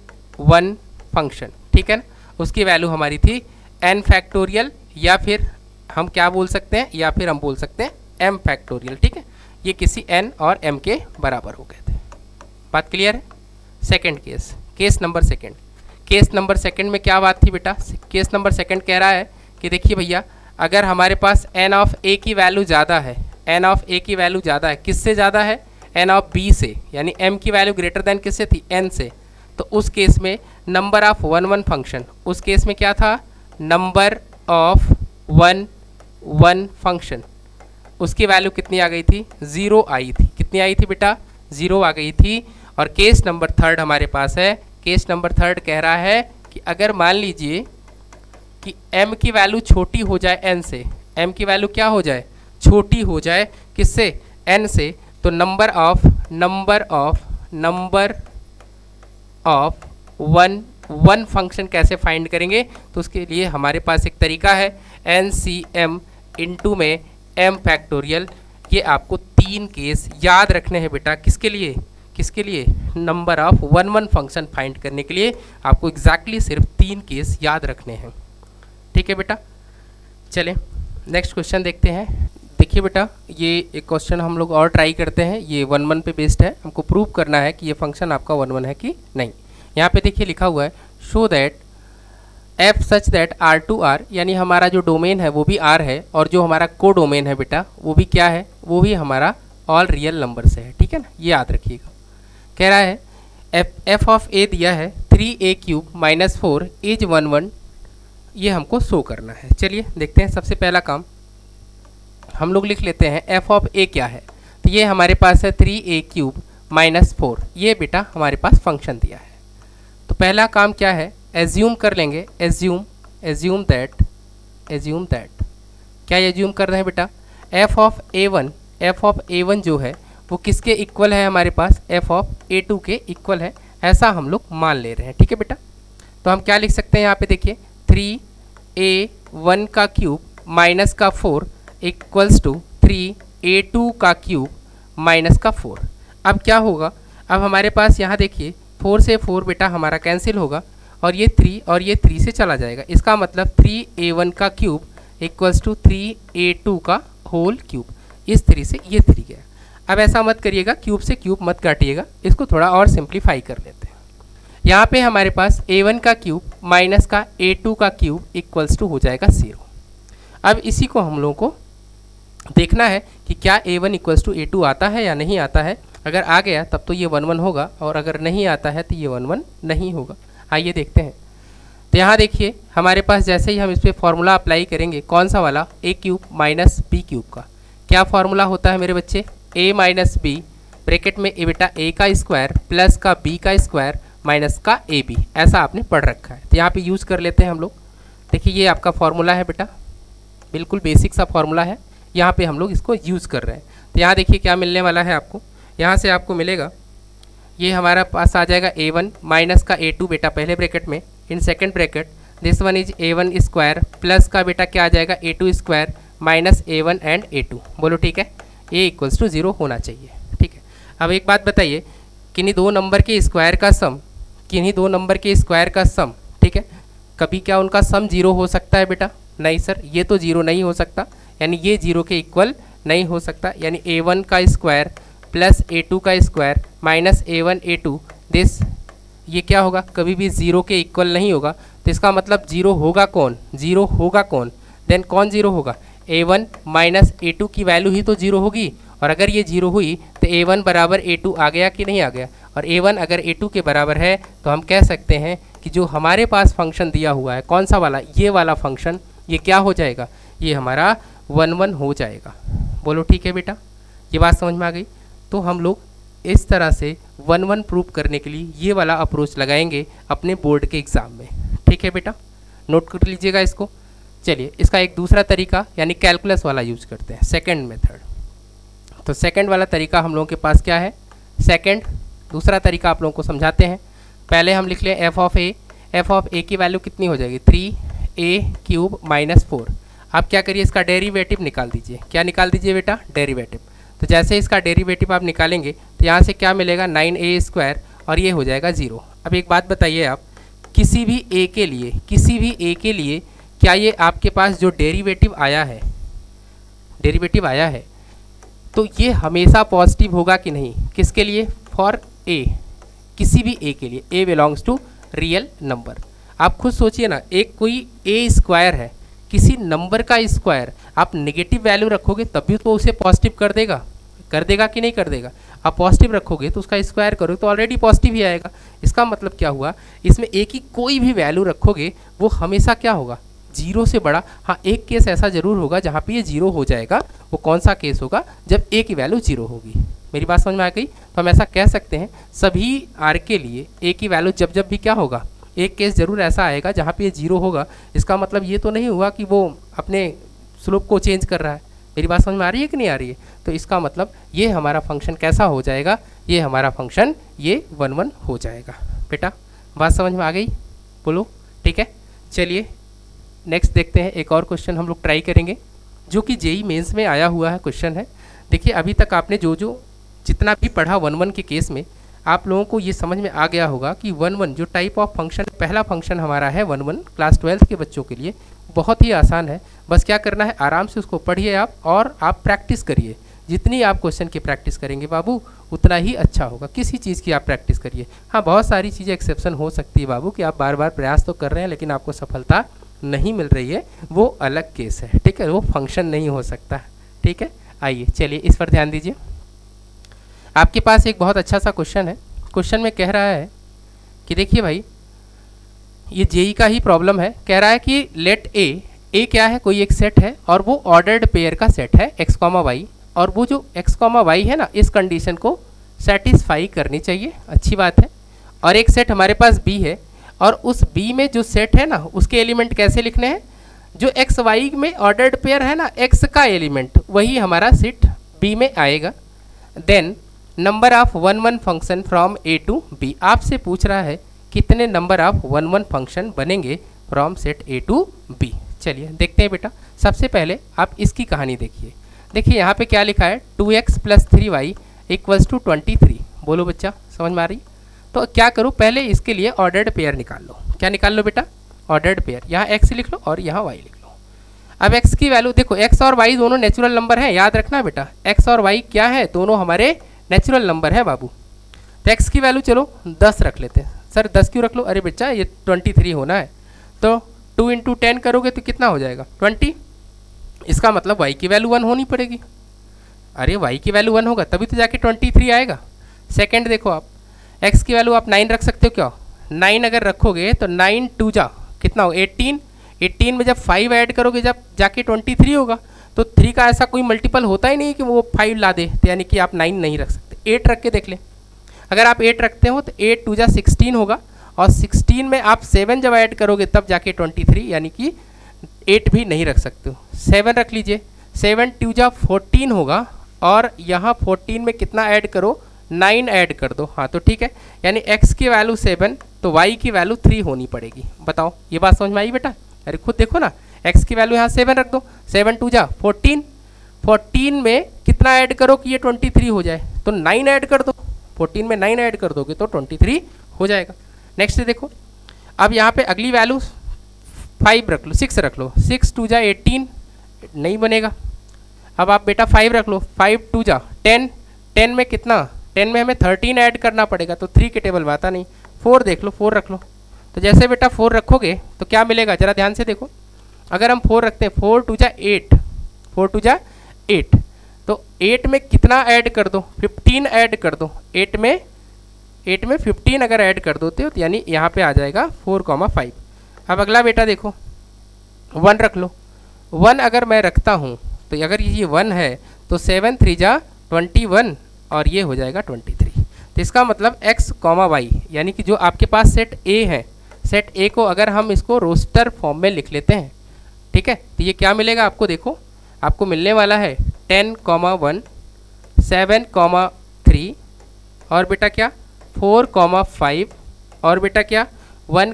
1 फंक्शन, ठीक है ना, उसकी वैल्यू हमारी थी n फैक्टोरियल, या फिर हम क्या बोल सकते हैं, या फिर हम बोल सकते हैं m फैक्टोरियल। ठीक है, ये किसी n और m के बराबर हो गए थे। बात क्लियर है? Second case, case number second. Case number second में क्या बात थी बेटा? केस नंबर सेकंड कह रहा है कि देखिए भैया, अगर हमारे पास n ऑफ a की वैल्यू ज़्यादा है, n ऑफ a की वैल्यू ज़्यादा है, किससे ज़्यादा है? n ऑफ b से, यानी m की वैल्यू ग्रेटर देन किससे थी? n से। तो उस केस में नंबर ऑफ वन फंक्शन, उस केस में क्या था? नंबर ऑफ वन फंक्शन, उसकी वैल्यू कितनी आ गई थी? 0 आई थी। कितनी आई थी बेटा? 0 आ गई थी। और केस नंबर थर्ड हमारे पास है। केस नंबर थर्ड कह रहा है कि अगर मान लीजिए कि m की वैल्यू छोटी हो जाए n से, m की वैल्यू क्या हो जाए? छोटी हो जाए, किससे? n से। तो नंबर ऑफ वन फंक्शन कैसे फाइंड करेंगे? तो उसके लिए हमारे पास एक तरीका है, NCM इंटू में m फैक्टोरियल। ये आपको 3 केस याद रखने हैं बेटा। किसके लिए? किसके लिए? Number of one function find करने के लिए आपको एग्जैक्टली सिर्फ 3 केस याद रखने हैं। ठीक है बेटा, चलें नेक्स्ट क्वेश्चन देखते हैं। देखिए बेटा, ये एक क्वेश्चन हम लोग और ट्राई करते हैं। ये 1 पे बेस्ड है। हमको प्रूव करना है कि ये फंक्शन आपका 1 है कि नहीं। यहाँ पे देखिए लिखा हुआ है, show that f such that R2R, यानी हमारा जो डोमेन है वो भी R है, और जो हमारा को डोमेन है बेटा वो भी क्या है? वो भी हमारा ऑल रियल नंबर से है। ठीक है ना, ये याद रखिएगा। कह रहा है f ऑफ a दिया है 3a³ - 4 इज 1 ये हमको शो करना है। चलिए देखते हैं। सबसे पहला काम हम लोग लिख लेते हैं, f ऑफ a क्या है? तो ये हमारे पास है 3a³ - 4, ये बेटा हमारे पास फंक्शन दिया है। तो पहला काम क्या है? एज्यूम कर लेंगे, एज्यूम दैट क्या एज्यूम कर रहे हैं बेटा? f ऑफ a1 जो है वो किसके इक्वल है? हमारे पास f ऑफ a2 के इक्वल है, ऐसा हम लोग मान ले रहे हैं। ठीक है बेटा, तो हम क्या लिख सकते हैं यहाँ पे? देखिए 3a1 का क्यूब माइनस का 4 इक्वल्स टू 3a2 का क्यूब माइनस का 4। अब क्या होगा? अब हमारे पास यहाँ देखिए 4 से 4 बेटा हमारा कैंसिल होगा, और ये 3 और ये 3 से चला जाएगा। इसका मतलब 3a1 का क्यूब इक्वल्स टू 3a2 का होल क्यूब। इस 3 से ये 3 गया। अब ऐसा मत करिएगा, क्यूब से क्यूब मत काटिएगा, इसको थोड़ा और सिंप्लीफाई कर लेते हैं। यहाँ पे हमारे पास a1 का क्यूब माइनस का a2 का क्यूब इक्वल्स टू हो जाएगा 0। अब इसी को हम लोगों को देखना है कि क्या a1 इक्वल्स टू a2 आता है या नहीं आता है। अगर आ गया तब तो ये 1 1 होगा, और अगर नहीं आता है तो ये 1 1 नहीं होगा। आइए देखते हैं। तो यहाँ देखिए हमारे पास जैसे ही हम इस पर फॉर्मूला अप्लाई करेंगे, कौन सा वाला? a³ माइनस b³ का। क्या फॉर्मूला होता है मेरे बच्चे? a माइनस बी ब्रैकेट में ए बेटा a का स्क्वायर प्लस का b का स्क्वायर माइनस का ab, ऐसा आपने पढ़ रखा है। तो यहाँ पे यूज़ कर लेते हैं हम लोग। देखिए ये आपका फॉर्मूला है बेटा, बिल्कुल बेसिक सा फॉर्मूला है, यहाँ पे हम लोग इसको यूज़ कर रहे हैं। तो यहाँ देखिए क्या मिलने वाला है आपको। यहाँ से आपको मिलेगा, ये हमारा पास आ जाएगा a1 माइनस का a2 बेटा पहले ब्रैकेट में, in second bracket this one is a1 square plus का बेटा क्या आ जाएगा? a2 square minus a1 and a2। बोलो ठीक है, a इक्वल्स टू 0 होना चाहिए। ठीक है, अब एक बात बताइए, किन्हीं दो नंबर के स्क्वायर का सम, किन्हीं दो नंबर के स्क्वायर का सम, ठीक है, कभी क्या उनका सम 0 हो सकता है बेटा? नहीं सर, ये तो 0 नहीं हो सकता, यानी ये 0 के इक्वल नहीं हो सकता। यानी a1 का स्क्वायर प्लस a2 का square minus a1 a2 this, ये क्या होगा? कभी भी 0 के इक्वल नहीं होगा। तो इसका मतलब 0 होगा कौन? 0 होगा कौन? देन कौन 0 होगा? a1 माइनस a2 की वैल्यू ही तो 0 होगी, और अगर ये 0 हुई तो a1 बराबर a2 आ गया कि नहीं आ गया? और a1 अगर a2 के बराबर है तो हम कह सकते हैं कि जो हमारे पास फंक्शन दिया हुआ है, कौन सा वाला? ये वाला फंक्शन, ये क्या हो जाएगा? ये हमारा 1 1 हो जाएगा। बोलो ठीक है बेटा, ये बात समझ में आ गई? तो हम लोग इस तरह से 1 1 प्रूव करने के लिए ये वाला अप्रोच लगाएंगे अपने बोर्ड के एग्ज़ाम में। ठीक है बेटा, नोट कर लीजिएगा इसको। चलिए इसका एक दूसरा तरीका यानी कैलकुलस वाला यूज करते हैं, सेकंड मेथड। तो सेकंड वाला तरीका हम लोगों के पास क्या है? दूसरा तरीका आप लोगों को समझाते हैं। पहले हम लिख लें f ऑफ a की वैल्यू कितनी हो जाएगी? 3a³ minus 4। आप क्या करिए, इसका डेरिवेटिव निकाल दीजिए। क्या निकाल दीजिए बेटा? डेरिवेटिव। तो जैसे इसका डेरिवेटिव आप निकालेंगे तो यहाँ से क्या मिलेगा? 9a स्क्वायर, और ये हो जाएगा 0। अब एक बात बताइए आप, किसी भी a के लिए क्या ये आपके पास जो डेरिवेटिव आया है तो ये हमेशा पॉजिटिव होगा कि नहीं, किसके लिए, फॉर ए, किसी भी ए के लिए, ए बिलोंग्स टू रियल नंबर। आप खुद सोचिए ना, एक कोई ए स्क्वायर है, किसी नंबर का स्क्वायर, आप नेगेटिव वैल्यू रखोगे तब भी तो उसे पॉजिटिव कर देगा कि नहीं कर देगा। आप पॉजिटिव रखोगे तो उसका स्क्वायर करोगे तो ऑलरेडी पॉजिटिव ही आएगा। इसका मतलब क्या हुआ, इसमें ए की कोई भी वैल्यू रखोगे वो हमेशा क्या होगा, जीरो से बड़ा। हाँ, एक केस ऐसा जरूर होगा जहाँ पे ये जीरो हो जाएगा। वो कौन सा केस होगा, जब ए की वैल्यू जीरो होगी। मेरी बात समझ में आ गई। तो हम ऐसा कह सकते हैं सभी आर के लिए ए की वैल्यू जब भी क्या होगा, एक केस जरूर ऐसा आएगा जहाँ पे ये जीरो होगा। इसका मतलब ये तो नहीं हुआ कि वो अपने स्लोप को चेंज कर रहा है। मेरी बात समझ में आ रही है कि नहीं आ रही है। तो इसका मतलब ये हमारा फंक्शन कैसा हो जाएगा, ये हमारा फंक्शन ये 1 1 हो जाएगा। बेटा बात समझ में आ गई, बोलो ठीक है। चलिए नेक्स्ट देखते हैं, एक और क्वेश्चन हम लोग ट्राई करेंगे जो कि जेई मेंस में आया हुआ है क्वेश्चन है। देखिए अभी तक आपने जो जितना भी पढ़ा 1 1 के केस में, आप लोगों को ये समझ में आ गया होगा कि 1 1 जो टाइप ऑफ फंक्शन, पहला फंक्शन हमारा है 1 1 क्लास 12th के बच्चों के लिए बहुत ही आसान है। बस क्या करना है, आराम से उसको पढ़िए आप और आप प्रैक्टिस करिए। जितनी आप क्वेश्चन की प्रैक्टिस करेंगे बाबू उतना ही अच्छा होगा। किसी चीज़ की आप प्रैक्टिस करिए। हाँ, बहुत सारी चीज़ें एक्सेप्शन हो सकती है बाबू कि आप बार बार प्रयास तो कर रहे हैं लेकिन आपको सफलता नहीं मिल रही है, वो अलग केस है, ठीक है, वो फंक्शन नहीं हो सकता, ठीक है। आइए चलिए इस पर ध्यान दीजिए। आपके पास एक बहुत अच्छा सा क्वेश्चन है। क्वेश्चन में कह रहा है कि देखिए भाई, ये जेई का ही प्रॉब्लम है। कह रहा है कि लेट ए क्या है, कोई एक सेट है और वो ऑर्डर्ड पेयर का सेट है x, y, और वो जो x, y है ना, इस कंडीशन को सेटिस्फाई करनी चाहिए, अच्छी बात है। और एक सेट हमारे पास b है और उस b में जो सेट है ना उसके एलिमेंट कैसे लिखने हैं, जो x, y में ऑर्डर्ड पेयर है ना, x का एलिमेंट वही हमारा सेट b में आएगा। Then number of 1 1 function from A to B, आपसे पूछ रहा है कितने नंबर ऑफ 1 1 फंक्शन बनेंगे from set A to B. चलिए देखते हैं बेटा। सबसे पहले आप इसकी कहानी देखिए। देखिए यहाँ पे क्या लिखा है, 2x + 3y = 23। बोलो बच्चा समझ में आ रही। तो क्या करो, पहले इसके लिए ऑर्डर्ड पेयर निकाल लो। क्या निकाल लो बेटा, ऑर्डर्ड पेयर। यहाँ x लिख लो और यहाँ y लिख लो। अब x की वैल्यू देखो, x और y दोनों नेचुरल नंबर हैं, याद रखना बेटा। x और y क्या है, दोनों हमारे नेचुरल नंबर है बाबू। तो x की वैल्यू चलो 10 रख लेते हैं। सर 10 क्यों रख लो, अरे बच्चा ये 23 होना है तो 2 × 10 करोगे तो कितना हो जाएगा, 20। इसका मतलब y की वैल्यू 1 होनी पड़ेगी। अरे y की वैल्यू 1 होगा तभी तो जाके 23 आएगा। सेकंड देखो आप, x की वैल्यू आप 9 रख सकते हो क्या, 9 अगर रखोगे तो 9 2 जा कितना हो 18। 18 में जब 5 ऐड करोगे जब जाके 23 होगा। तो 3 का ऐसा कोई मल्टीपल होता ही नहीं कि वो 5 ला दे, तो यानी कि आप 9 नहीं रख सकते। 8 रख के देख लें, अगर आप 8 रखते हो तो 8 2 जा 16 होगा और 16 में आप 7 जब ऐड करोगे तब जाके 23, यानी कि 8 भी नहीं रख सकते हो। 7 रख लीजिए, 7 2 जा 14 होगा और यहाँ 14 में कितना ऐड करो, 9 ऐड कर दो। हाँ तो ठीक है, यानी x की वैल्यू 7 तो y की वैल्यू 3 होनी पड़ेगी। बताओ ये बात समझ में आई बेटा। अरे खुद देखो ना, x की वैल्यू यहाँ 7 रख दो, 7 2 जा 14, 14 में कितना ऐड करो कि ये 23 हो जाए, तो 9 ऐड कर दो। 14 में 9 ऐड कर दोगे तो 23 हो जाएगा। नेक्स्ट देखो, अब यहाँ पे अगली वैल्यू 5 रख लो, 6 रख लो, 6 2 जा 18 नहीं बनेगा। अब आप बेटा 5 रख लो, 5 2 जा 10, 10 में कितना, 10 में हमें 13 ऐड करना पड़ेगा तो 3 के टेबल में आता नहीं। 4 देख लो, 4 रख लो। तो जैसे बेटा 4 रखोगे तो क्या मिलेगा, जरा ध्यान से देखो। अगर हम 4 रखते हैं, 4 2 जा 8, 4 2 जा 8, तो 8 में कितना ऐड कर दो, 15 ऐड कर दो। 8 में 15 अगर ऐड कर दोते हो तो यानी यहाँ पे आ जाएगा 4,5। अब अगला बेटा देखो, 1 रख लो। 1 अगर मैं रखता हूँ तो अगर ये 1 है तो 7 3 जा 21 और ये हो जाएगा 23। तो इसका मतलब x, y यानी कि जो आपके पास सेट A है, सेट A को अगर हम इसको रोस्टर फॉर्म में लिख लेते हैं, ठीक है, तो ये क्या मिलेगा आपको, देखो आपको मिलने वाला है 10, 1, 7, 3 और बेटा क्या 4, 5 और बेटा क्या 1,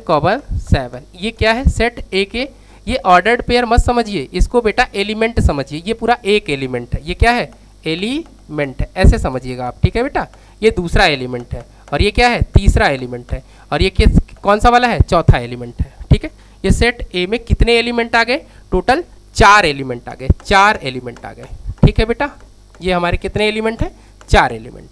7। ये क्या है, सेट A के, ये ऑर्डर्ड पेयर मत समझिए, इसको बेटा एलिमेंट समझिए। ये पूरा एक एलिमेंट है, ये क्या है, एलिमेंट है, ऐसे समझिएगा आप, ठीक है बेटा। ये दूसरा एलिमेंट है और ये क्या है, तीसरा एलिमेंट है और ये किस कौन सा वाला है, चौथा एलिमेंट है, ठीक है। ये सेट ए में कितने एलिमेंट आ गए, टोटल 4 एलिमेंट आ गए, 4 एलिमेंट आ गए, ठीक है बेटा। ये हमारे कितने एलिमेंट हैं? 4 एलिमेंट।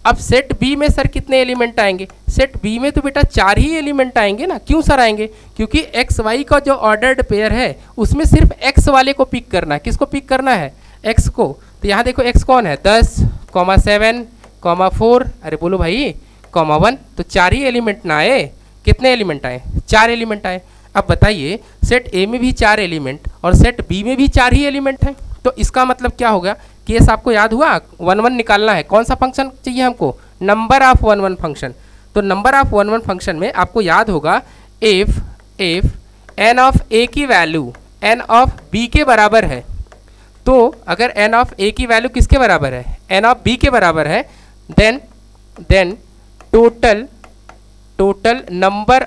अब सेट बी में सर कितने एलिमेंट आएंगे? सेट बी में तो बेटा 4 ही एलिमेंट आएंगे ना। क्यों सर आएंगे? क्योंकि एक्स वाई का जो ऑर्डर्ड पेयर है उसमें सिर्फ एक्स वाले को पिक करना है। किसको पिक करना है? एक्स को। तो यहाँ देखो एक्स कौन है? 10, 7, 4, अरे बोलो भाई, 1। तो 4 ही एलिमेंट ना आए? कितने एलिमेंट आए? 4 एलिमेंट आए। अब बताइए, सेट ए में भी 4 एलिमेंट और सेट बी में भी 4 ही एलिमेंट हैं, तो इसका मतलब क्या होगा? केस आपको याद हुआ? 1 1 निकालना है। कौन सा फंक्शन चाहिए हमको? Number of 1 1 function. तो नंबर ऑफ 1 1 फंक्शन में आपको याद होगा, इफ एन ऑफ ए की वैल्यू एन ऑफ बी के बराबर है, तो अगर एन ऑफ ए की वैल्यू किसके बराबर है? एन ऑफ बी के बराबर है, then total number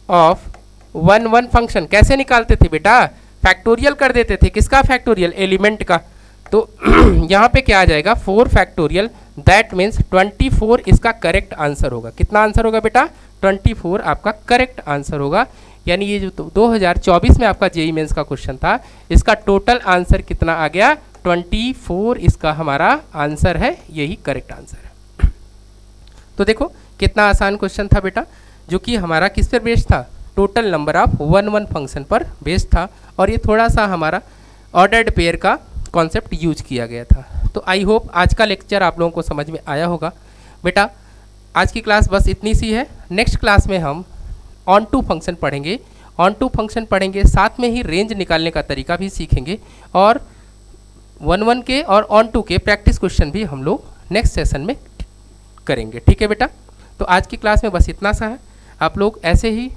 of 1 1 function कैसे निकालते थे बेटा? फैक्टोरियल कर देते थे। किसका फैक्टोरियल? एलिमेंट का। तो यहाँ पे क्या आ जाएगा? 4 फैक्टोरियल, दैट मीन्स 24 इसका करेक्ट आंसर होगा। कितना आंसर होगा बेटा? 24 आपका करेक्ट आंसर होगा। यानी ये जो 2024 में आपका जेईई मेंस का क्वेश्चन था, इसका टोटल आंसर कितना आ गया? 24 इसका हमारा आंसर है, यही करेक्ट आंसर है। तो देखो कितना आसान क्वेश्चन था बेटा, जो कि हमारा किस पर बेस्ड था? टोटल नंबर ऑफ 1 1 फंक्शन पर बेस्ड था, और ये थोड़ा सा हमारा ऑर्डर्ड पेयर का कॉन्सेप्ट यूज किया गया था। तो आई होप आज का लेक्चर आप लोगों को समझ में आया होगा। बेटा आज की क्लास बस इतनी सी है। नेक्स्ट क्लास में हम ऑन टू फंक्शन पढ़ेंगे। ऑन टू फंक्शन पढ़ेंगे, साथ में ही रेंज निकालने का तरीका भी सीखेंगे, और 1 1 के और ऑन टू के प्रैक्टिस क्वेश्चन भी हम लोग नेक्स्ट सेशन में करेंगे। ठीक है बेटा? तो आज की क्लास में बस इतना सा है। आप लोग ऐसे ही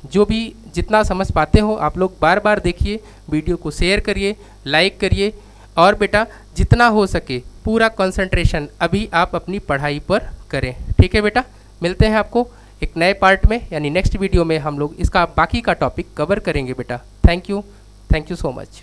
जो भी जितना समझ पाते हो आप लोग बार बार देखिए, वीडियो को शेयर करिए, लाइक करिए, और बेटा जितना हो सके पूरा कंसंट्रेशन अभी आप अपनी पढ़ाई पर करें। ठीक है बेटा? मिलते हैं आपको एक नए पार्ट में, यानी नेक्स्ट वीडियो में हम लोग इसका बाकी का टॉपिक कवर करेंगे बेटा। Thank you so much.